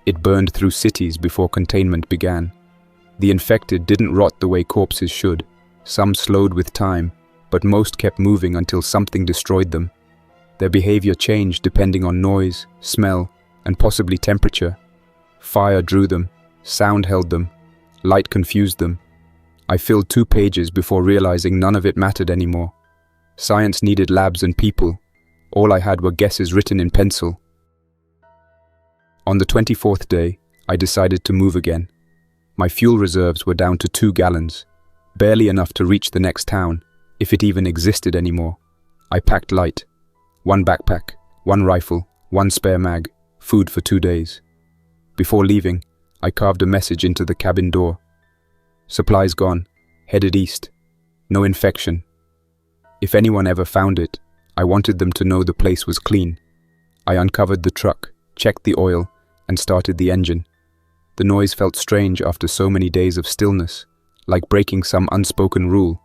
It burned through cities before containment began. The infected didn't rot the way corpses should. Some slowed with time, but most kept moving until something destroyed them. Their behavior changed depending on noise, smell, and possibly temperature. Fire drew them, sound held them, light confused them. I filled 2 pages before realizing none of it mattered anymore. Science needed labs and people. All I had were guesses written in pencil. On the 24th day, I decided to move again. My fuel reserves were down to 2 gallons, barely enough to reach the next town, if it even existed anymore. I packed light. 1 backpack, 1 rifle, 1 spare mag, food for 2 days. Before leaving, I carved a message into the cabin door. Supplies gone, headed east. No infection. If anyone ever found it, I wanted them to know the place was clean. I uncovered the truck, checked the oil, and started the engine. The noise felt strange after so many days of stillness, like breaking some unspoken rule.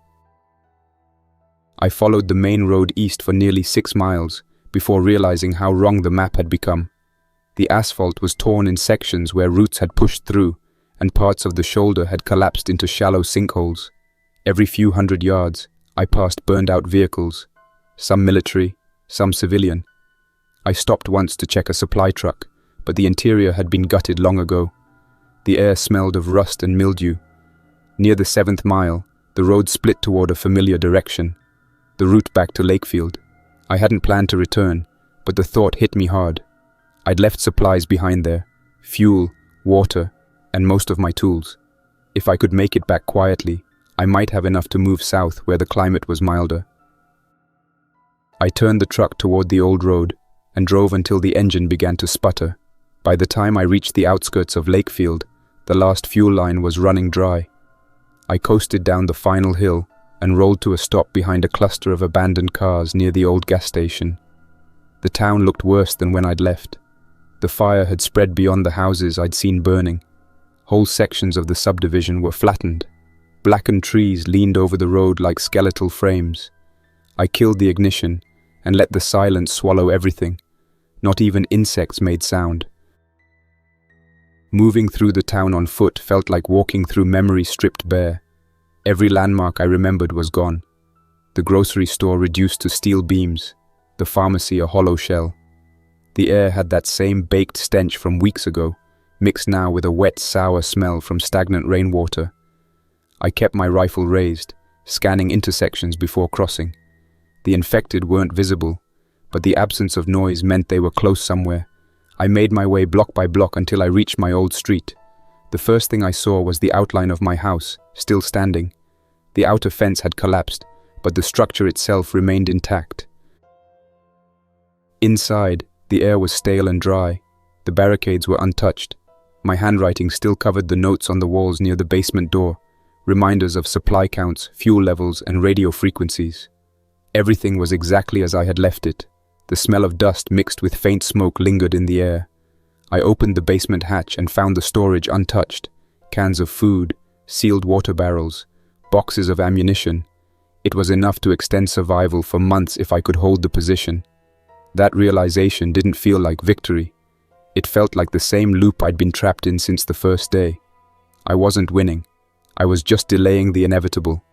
I followed the main road east for nearly 6 miles before realizing how wrong the map had become. The asphalt was torn in sections where roots had pushed through, and parts of the shoulder had collapsed into shallow sinkholes. Every few hundred yards, I passed burned-out vehicles, some military, some civilian. I stopped once to check a supply truck, but the interior had been gutted long ago. The air smelled of rust and mildew. Near the 7th mile, the road split toward a familiar direction, the route back to Lakefield. I hadn't planned to return, but the thought hit me hard. I'd left supplies behind there, fuel, water, and most of my tools. If I could make it back quietly, I might have enough to move south where the climate was milder. I turned the truck toward the old road and drove until the engine began to sputter. By the time I reached the outskirts of Lakefield, the last fuel line was running dry. I coasted down the final hill and rolled to a stop behind a cluster of abandoned cars near the old gas station. The town looked worse than when I'd left. The fire had spread beyond the houses I'd seen burning. Whole sections of the subdivision were flattened. Blackened trees leaned over the road like skeletal frames. I killed the ignition and let the silence swallow everything. Not even insects made sound. Moving through the town on foot felt like walking through memory stripped bare. Every landmark I remembered was gone. The grocery store reduced to steel beams, the pharmacy a hollow shell. The air had that same baked stench from weeks ago, mixed now with a wet, sour smell from stagnant rainwater. I kept my rifle raised, scanning intersections before crossing. The infected weren't visible, but the absence of noise meant they were close somewhere. I made my way block by block until I reached my old street. The first thing I saw was the outline of my house, still standing. The outer fence had collapsed, but the structure itself remained intact. Inside, the air was stale and dry. The barricades were untouched. My handwriting still covered the notes on the walls near the basement door, reminders of supply counts, fuel levels, and radio frequencies. Everything was exactly as I had left it. The smell of dust mixed with faint smoke lingered in the air. I opened the basement hatch and found the storage untouched. Cans of food, sealed water barrels, boxes of ammunition. It was enough to extend survival for months if I could hold the position. That realization didn't feel like victory. It felt like the same loop I'd been trapped in since the first day. I wasn't winning. I was just delaying the inevitable.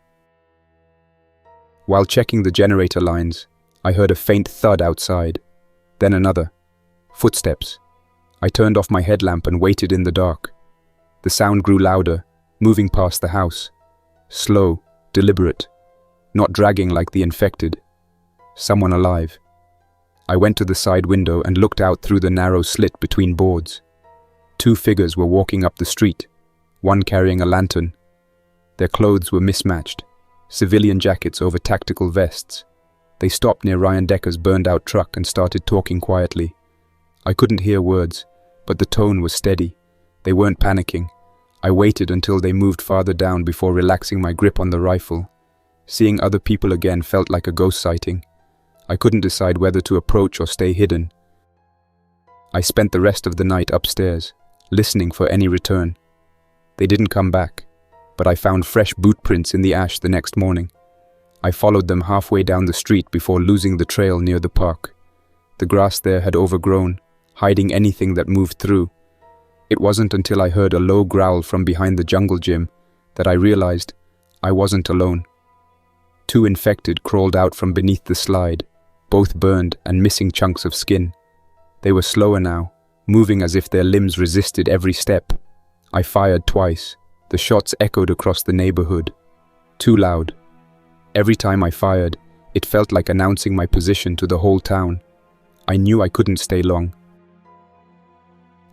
While checking the generator lines, I heard a faint thud outside. Then another. Footsteps. I turned off my headlamp and waited in the dark. The sound grew louder, moving past the house. Slow, deliberate. Not dragging like the infected. Someone alive. I went to the side window and looked out through the narrow slit between boards. 2 figures were walking up the street, one carrying a lantern. Their clothes were mismatched, civilian jackets over tactical vests. They stopped near Ryan Decker's burned-out truck and started talking quietly. I couldn't hear words, but the tone was steady. They weren't panicking. I waited until they moved farther down before relaxing my grip on the rifle. Seeing other people again felt like a ghost sighting. I couldn't decide whether to approach or stay hidden. I spent the rest of the night upstairs, listening for any return. They didn't come back, but I found fresh boot prints in the ash the next morning. I followed them halfway down the street before losing the trail near the park. The grass there had overgrown, hiding anything that moved through. It wasn't until I heard a low growl from behind the jungle gym that I realized I wasn't alone. 2 infected crawled out from beneath the slide, both burned and missing chunks of skin. They were slower now, moving as if their limbs resisted every step. I fired twice. The shots echoed across the neighborhood. Too loud. Every time I fired, it felt like announcing my position to the whole town. I knew I couldn't stay long.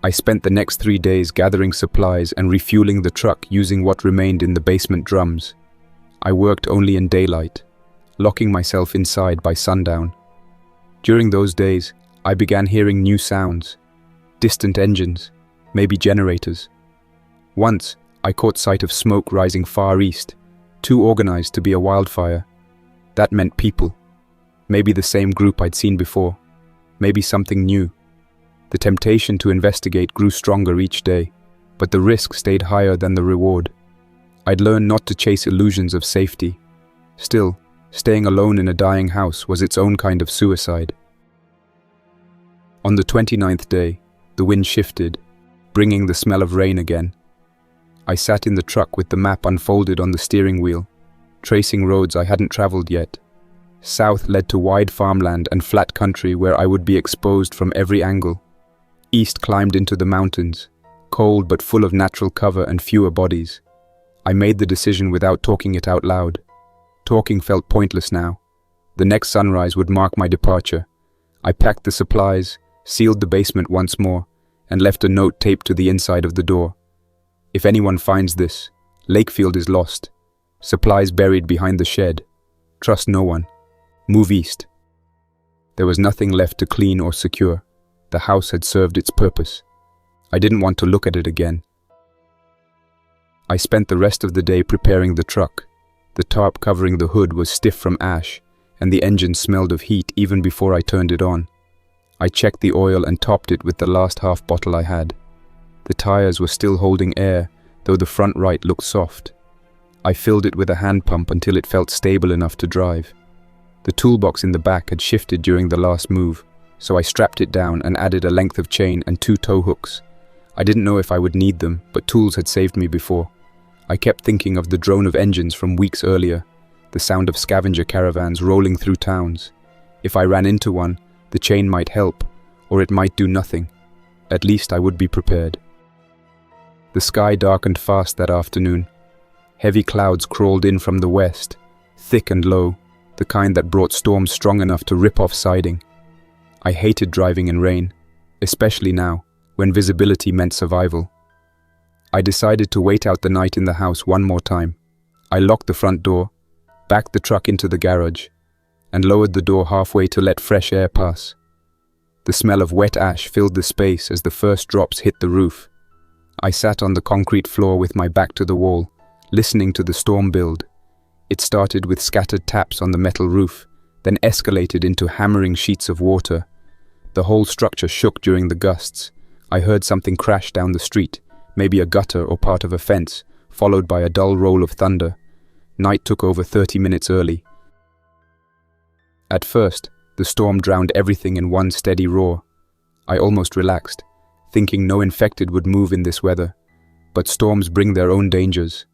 I spent the next 3 days gathering supplies and refueling the truck using what remained in the basement drums. I worked only in daylight, locking myself inside by sundown. During those days, I began hearing new sounds. Distant engines, maybe generators. Once, I caught sight of smoke rising far east, too organized to be a wildfire. That meant people. Maybe the same group I'd seen before. Maybe something new. The temptation to investigate grew stronger each day. but the risk stayed higher than the reward. I'd learned not to chase illusions of safety. Still, staying alone in a dying house was its own kind of suicide. On the 29th day, the wind shifted, bringing the smell of rain again. I sat in the truck with the map unfolded on the steering wheel, tracing roads I hadn't traveled yet. South led to wide farmland and flat country where I would be exposed from every angle. East climbed into the mountains, cold but full of natural cover and fewer bodies. I made the decision without talking it out loud. Talking felt pointless now. The next sunrise would mark my departure. I packed the supplies, sealed the basement once more, and left a note taped to the inside of the door. If anyone finds this, Lakefield is lost. Supplies buried behind the shed. Trust no one. Move east. There was nothing left to clean or secure. The house had served its purpose. I didn't want to look at it again. I spent the rest of the day preparing the truck. The tarp covering the hood was stiff from ash, and the engine smelled of heat even before I turned it on. I checked the oil and topped it with the last half bottle I had. The tires were still holding air, though the front right looked soft. I filled it with a hand pump until it felt stable enough to drive. The toolbox in the back had shifted during the last move, so I strapped it down and added a length of chain and 2 tow hooks. I didn't know if I would need them, but tools had saved me before. I kept thinking of the drone of engines from weeks earlier, the sound of scavenger caravans rolling through towns. If I ran into one, the chain might help, or it might do nothing. At least I would be prepared. The sky darkened fast that afternoon. Heavy clouds crawled in from the west, thick and low, the kind that brought storms strong enough to rip off siding. I hated driving in rain, especially now, when visibility meant survival. I decided to wait out the night in the house one more time. I locked the front door, backed the truck into the garage, and lowered the door halfway to let fresh air pass. The smell of wet ash filled the space as the first drops hit the roof. I sat on the concrete floor with my back to the wall, listening to the storm build. It started with scattered taps on the metal roof, then escalated into hammering sheets of water. The whole structure shook during the gusts. I heard something crash down the street, maybe a gutter or part of a fence, followed by a dull roll of thunder. Night took over 30 minutes early. At first, the storm drowned everything in one steady roar. I almost relaxed, thinking no infected would move in this weather. But storms bring their own dangers.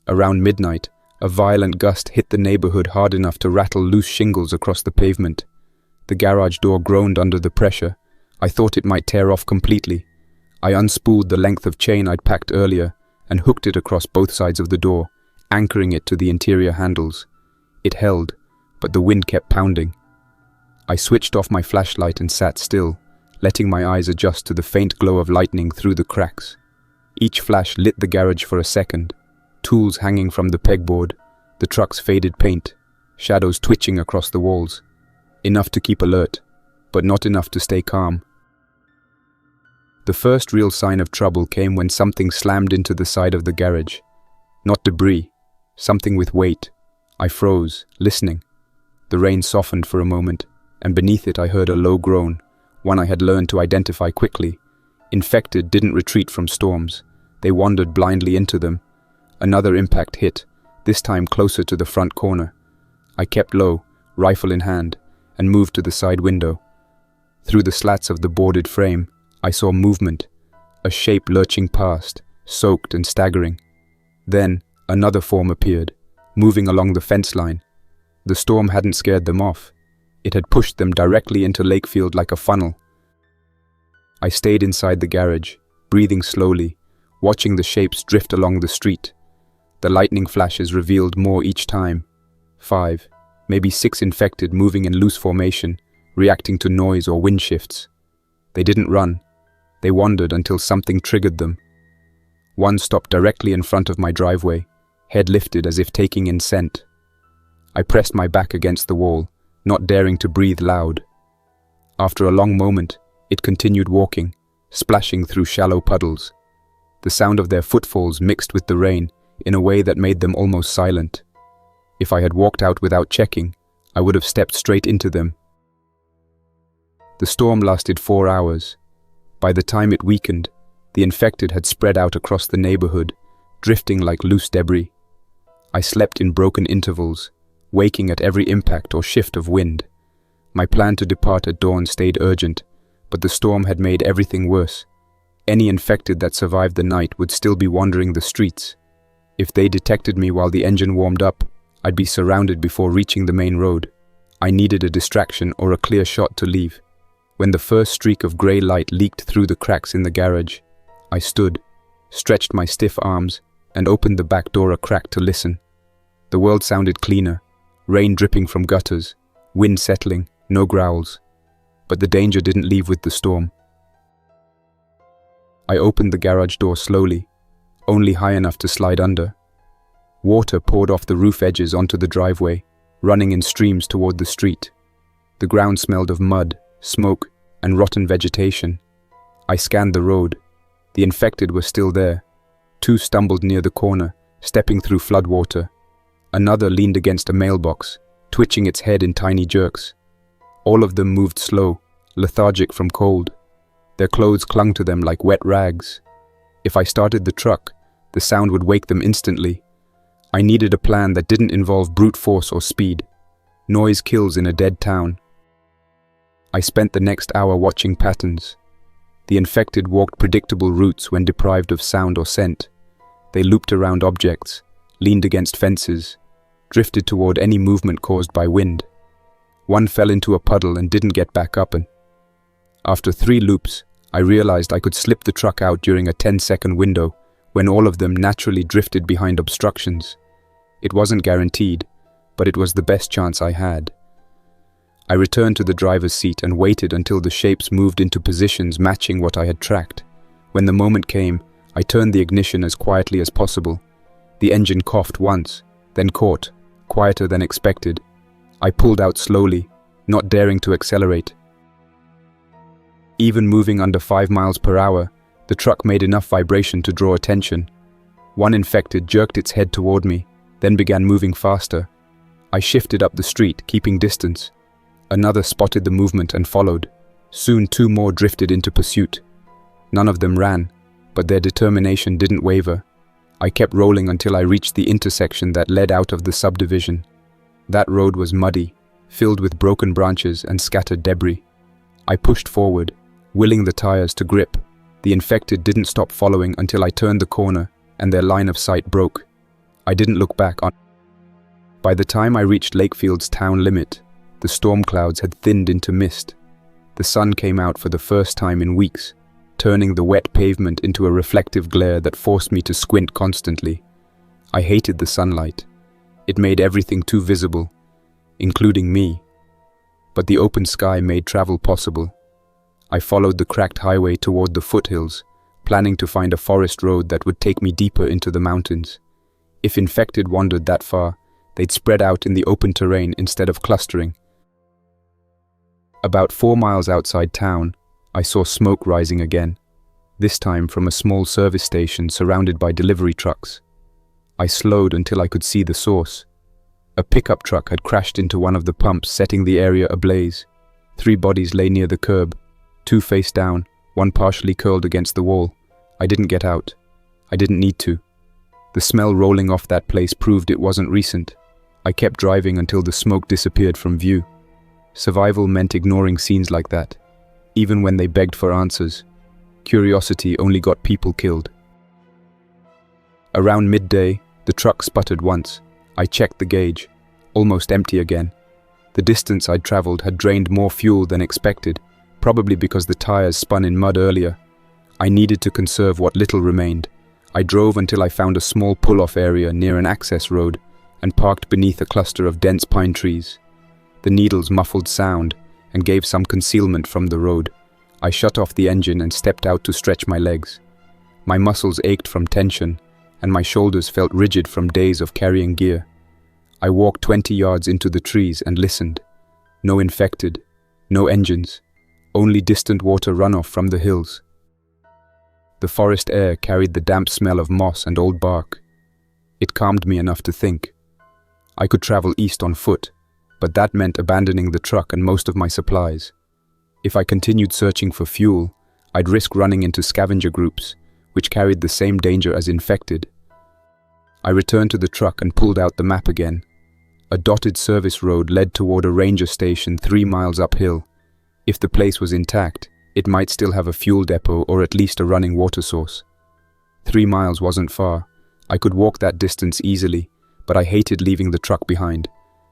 Around midnight, a violent gust hit the neighborhood hard enough to rattle loose shingles across the pavement. The garage door groaned under the pressure. I thought it might tear off completely. I unspooled the length of chain I'd packed earlier and hooked it across both sides of the door, anchoring it to the interior handles. It held, but the wind kept pounding. I switched off my flashlight and sat still, letting my eyes adjust to the faint glow of lightning through the cracks. Each flash lit the garage for a second, tools hanging from the pegboard, the truck's faded paint, shadows twitching across the walls. Enough to keep alert, but not enough to stay calm. The first real sign of trouble came when something slammed into the side of the garage. Not debris, something with weight. I froze, listening. The rain softened for a moment, and beneath it I heard a low groan, one I had learned to identify quickly. Infected didn't retreat from storms. They wandered blindly into them. Another impact hit, this time closer to the front corner. I kept low, rifle in hand, and moved to the side window. Through the slats of the boarded frame, I saw movement, a shape lurching past, soaked and staggering. Then, another form appeared, moving along the fence line. The storm hadn't scared them off. It had pushed them directly into Lakefield like a funnel. I stayed inside the garage, breathing slowly, watching the shapes drift along the street. The lightning flashes revealed more each time. 5, maybe 6 infected moving in loose formation, reacting to noise or wind shifts. They didn't run. They wandered until something triggered them. One stopped directly in front of my driveway, head lifted as if taking in scent. I pressed my back against the wall, not daring to breathe loud. After a long moment, it continued walking, splashing through shallow puddles. The sound of their footfalls mixed with the rain in a way that made them almost silent. If I had walked out without checking, I would have stepped straight into them. The storm lasted 4 hours. By the time it weakened, The infected had spread out across the neighborhood, drifting like loose debris. I slept in broken intervals, waking at every impact or shift of wind. My plan to depart at dawn stayed urgent, but the storm had made everything worse. Any infected that survived the night would still be wandering the streets. If they detected me while the engine warmed up, I'd be surrounded before reaching the main road. I needed a distraction or a clear shot to leave. When the first streak of grey light leaked through the cracks in the garage, I stood, stretched my stiff arms, and opened the back door a crack to listen. The world sounded cleaner, rain dripping from gutters, wind settling, no growls. But the danger didn't leave with the storm. I opened the garage door slowly, only high enough to slide under. Water poured off the roof edges onto the driveway, running in streams toward the street. The ground smelled of mud, smoke, and rotten vegetation. I scanned the road. The infected were still there. 2 stumbled near the corner, stepping through floodwater. Another leaned against a mailbox, twitching its head in tiny jerks. All of them moved slow, lethargic from cold. Their clothes clung to them like wet rags. If I started the truck, the sound would wake them instantly. I needed a plan that didn't involve brute force or speed. Noise kills in a dead town. I spent the next hour watching patterns. The infected walked predictable routes when deprived of sound or scent. They looped around objects, leaned against fences, drifted toward any movement caused by wind. One fell into a puddle and didn't get back up, and after 3 loops, I realized I could slip the truck out during a 10-second window when all of them naturally drifted behind obstructions. It wasn't guaranteed, but it was the best chance I had. I returned to the driver's seat and waited until the shapes moved into positions matching what I had tracked. When the moment came, I turned the ignition as quietly as possible. The engine coughed once, then caught, quieter than expected. I pulled out slowly, not daring to accelerate. Even moving under 5 miles per hour, the truck made enough vibration to draw attention. One infected jerked its head toward me, then began moving faster. I shifted up the street, keeping distance. Another spotted the movement and followed. Soon 2 more drifted into pursuit. None of them ran, but their determination didn't waver. I kept rolling until I reached the intersection that led out of the subdivision. That road was muddy, filled with broken branches and scattered debris. I pushed forward, willing the tires to grip. The infected didn't stop following until I turned the corner and their line of sight broke. I didn't look back on. By the time I reached Lakefield's town limit, the storm clouds had thinned into mist. The sun came out for the first time in weeks, turning the wet pavement into a reflective glare that forced me to squint constantly. I hated the sunlight. It made everything too visible, including me. But the open sky made travel possible. I followed the cracked highway toward the foothills, planning to find a forest road that would take me deeper into the mountains. If infected wandered that far, they'd spread out in the open terrain instead of clustering. About 4 miles outside town, I saw smoke rising again, this time from a small service station surrounded by delivery trucks. I slowed until I could see the source. A pickup truck had crashed into one of the pumps, setting the area ablaze. 3 bodies lay near the curb, 2 face down, 1 partially curled against the wall. I didn't get out. I didn't need to. The smell rolling off that place proved it wasn't recent. I kept driving until the smoke disappeared from view. Survival meant ignoring scenes like that, even when they begged for answers. Curiosity only got people killed. Around midday, the truck sputtered once. I checked the gauge, almost empty again. The distance I'd traveled had drained more fuel than expected, probably because the tires spun in mud earlier. I needed to conserve what little remained. I drove until I found a small pull-off area near an access road and parked beneath a cluster of dense pine trees. The needles muffled sound and gave some concealment from the road. I shut off the engine and stepped out to stretch my legs. My muscles ached from tension, and my shoulders felt rigid from days of carrying gear. I walked 20 yards into the trees and listened. No infected, no engines, only distant water runoff from the hills. The forest air carried the damp smell of moss and old bark. It calmed me enough to think. I could travel east on foot, but that meant abandoning the truck and most of my supplies. If I continued searching for fuel, I'd risk running into scavenger groups, which carried the same danger as infected. I returned to the truck and pulled out the map again. A dotted service road led toward a ranger station 3 miles uphill. If the place was intact, it might still have a fuel depot or at least a running water source. 3 miles wasn't far. I could walk that distance easily, but I hated leaving the truck behind.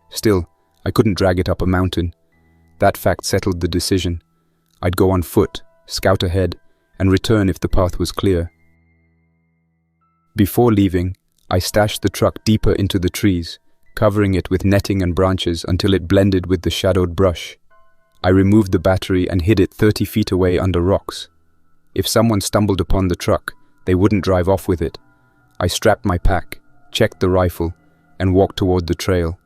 Still, I couldn't drag it up a mountain. That fact settled the decision. I'd go on foot, scout ahead, and return if the path was clear. Before leaving, I stashed the truck deeper into the trees, covering it with netting and branches until it blended with the shadowed brush. I removed the battery and hid it 30 feet away under rocks. If someone stumbled upon the truck, they wouldn't drive off with it. I strapped my pack, checked the rifle, and walked toward the trail.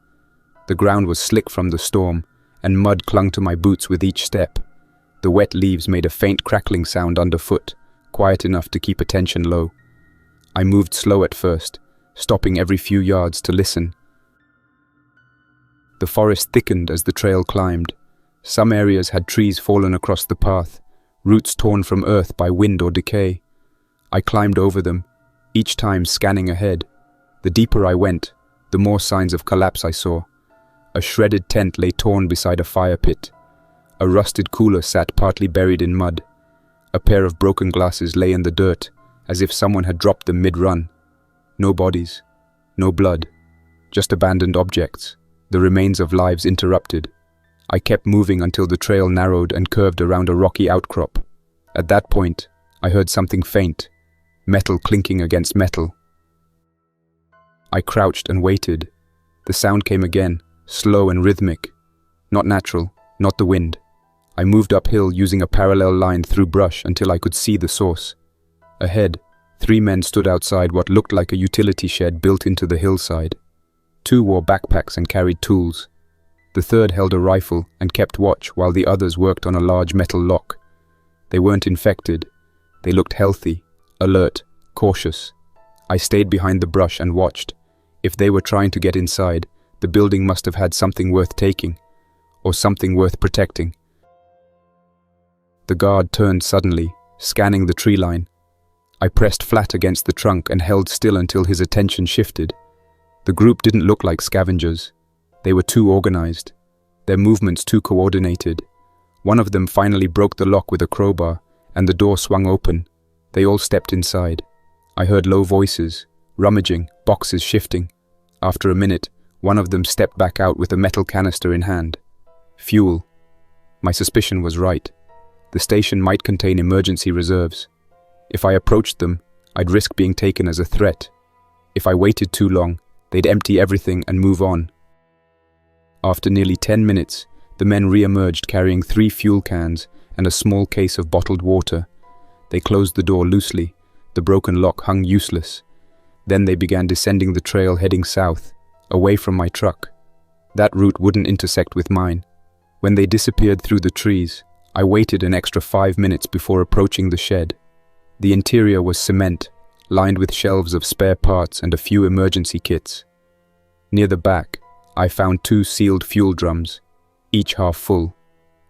The ground was slick from the storm, and mud clung to my boots with each step. The wet leaves made a faint crackling sound underfoot, quiet enough to keep attention low. I moved slow at first, stopping every few yards to listen. The forest thickened as the trail climbed. Some areas had trees fallen across the path, roots torn from earth by wind or decay. I climbed over them, each time scanning ahead. The deeper I went, the more signs of collapse I saw. A shredded tent lay torn beside a fire pit. A rusted cooler sat partly buried in mud. A pair of broken glasses lay in the dirt, as if someone had dropped them mid-run. No bodies, no blood, just abandoned objects, the remains of lives interrupted. I kept moving until the trail narrowed and curved around a rocky outcrop. At that point, I heard something faint, metal clinking against metal. I crouched and waited. The sound came again, slow and rhythmic. Not natural, not the wind. I moved uphill using a parallel line through brush until I could see the source. Ahead, 3 men stood outside what looked like a utility shed built into the hillside. 2 wore backpacks and carried tools. The third held a rifle and kept watch while the others worked on a large metal lock. They weren't infected. They looked healthy, alert, cautious. I stayed behind the brush and watched. If they were trying to get inside, the building must have had something worth taking, or something worth protecting. The guard turned suddenly, scanning the tree line. I pressed flat against the trunk and held still until his attention shifted. The group didn't look like scavengers. They were too organized, their movements too coordinated. One of them finally broke the lock with a crowbar, and the door swung open. They all stepped inside. I heard low voices, rummaging, boxes shifting. After a minute, one of them stepped back out with a metal canister in hand. Fuel. My suspicion was right. The station might contain emergency reserves. If I approached them, I'd risk being taken as a threat. If I waited too long, they'd empty everything and move on. After nearly 10 minutes, the men re-emerged carrying 3 fuel cans and a small case of bottled water. They closed the door loosely. The broken lock hung useless. Then they began descending the trail heading south, away from my truck. That route wouldn't intersect with mine. When they disappeared through the trees, I waited an extra 5 minutes before approaching the shed. The interior was cement, lined with shelves of spare parts and a few emergency kits. Near the back, I found 2 sealed fuel drums, each half full,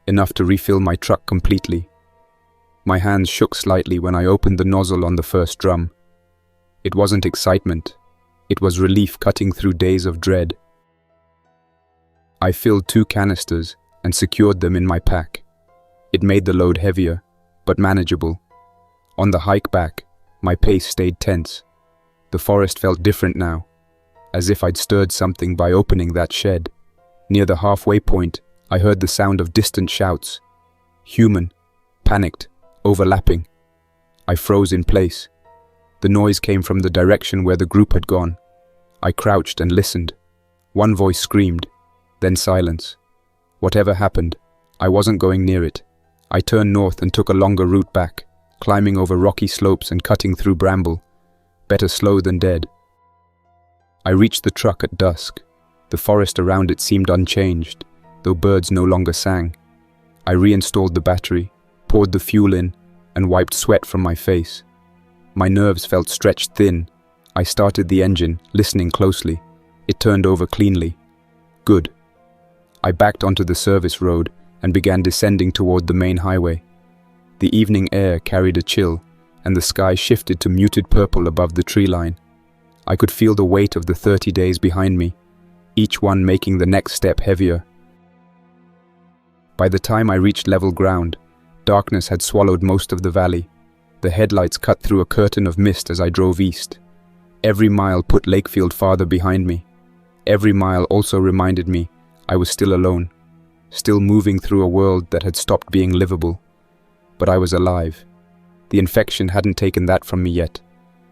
enough to refill my truck completely. My hands shook slightly when I opened the nozzle on the first drum. It wasn't excitement. It was relief cutting through days of dread. I filled 2 canisters and secured them in my pack. It made the load heavier, but manageable. On the hike back, my pace stayed tense. The forest felt different now, as if I'd stirred something by opening that shed. Near the halfway point, I heard the sound of distant shouts. Human, panicked, overlapping. I froze in place. The noise came from the direction where the group had gone. I crouched and listened. One voice screamed, then silence. Whatever happened, I wasn't going near it. I turned north and took a longer route back, climbing over rocky slopes and cutting through bramble. Better slow than dead. I reached the truck at dusk. The forest around it seemed unchanged, though birds no longer sang. I reinstalled the battery, poured the fuel in, and wiped sweat from my face. My nerves felt stretched thin. I started the engine, listening closely. It turned over cleanly. Good. I backed onto the service road and began descending toward the main highway. The evening air carried a chill, and the sky shifted to muted purple above the tree line. I could feel the weight of the 30 days behind me, each one making the next step heavier. By the time I reached level ground, darkness had swallowed most of the valley. The headlights cut through a curtain of mist as I drove east. Every mile put Lakefield farther behind me. Every mile also reminded me I was still alone, still moving through a world that had stopped being livable. But I was alive. The infection hadn't taken that from me yet.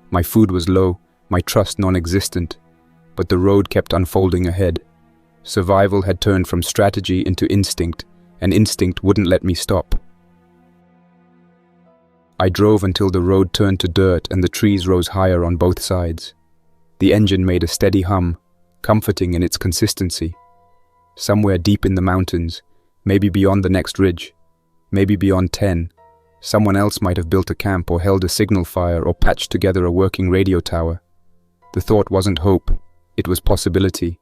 My food was low, my trust non-existent, but the road kept unfolding ahead. Survival had turned from strategy into instinct, and instinct wouldn't let me stop. I drove until the road turned to dirt and the trees rose higher on both sides. The engine made a steady hum, comforting in its consistency. Somewhere deep in the mountains, maybe beyond the next ridge, maybe beyond 10, someone else might have built a camp or held a signal fire or patched together a working radio tower. The thought wasn't hope, it was possibility,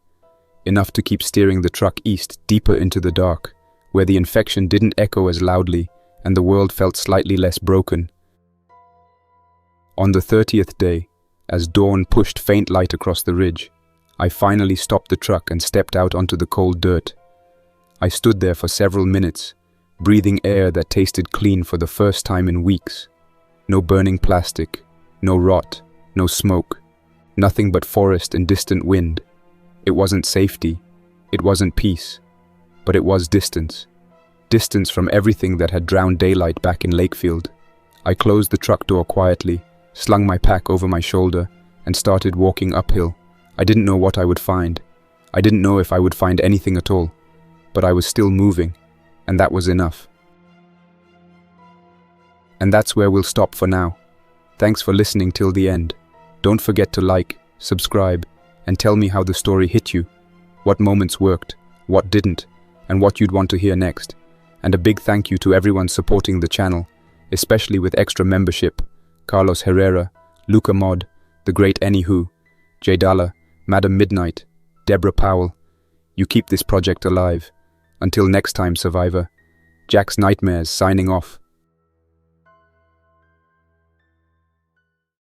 enough to keep steering the truck east deeper into the dark, where the infection didn't echo as loudly and the world felt slightly less broken. On the 30th day, as dawn pushed faint light across the ridge, I finally stopped the truck and stepped out onto the cold dirt. I stood there for several minutes, breathing air that tasted clean for the first time in weeks. No burning plastic, no rot, no smoke, nothing but forest and distant wind. It wasn't safety, it wasn't peace, but it was distance. Distance from everything that had drowned daylight back in Lakefield. I closed the truck door quietly, slung my pack over my shoulder, and started walking uphill. I didn't know what I would find. I didn't know if I would find anything at all, but I was still moving, and that was enough. And that's where we'll stop for now. Thanks for listening till the end. Don't forget to like, subscribe, and tell me how the story hit you, what moments worked, what didn't, and what you'd want to hear next. And a big thank you to everyone supporting the channel, especially with extra membership: Carlos Herrera, Luca Mod, The Great Anywho, Jaydala, Madam Midnight, Deborah Powell. You keep this project alive. Until next time, Survivor. Jack's Nightmares signing off.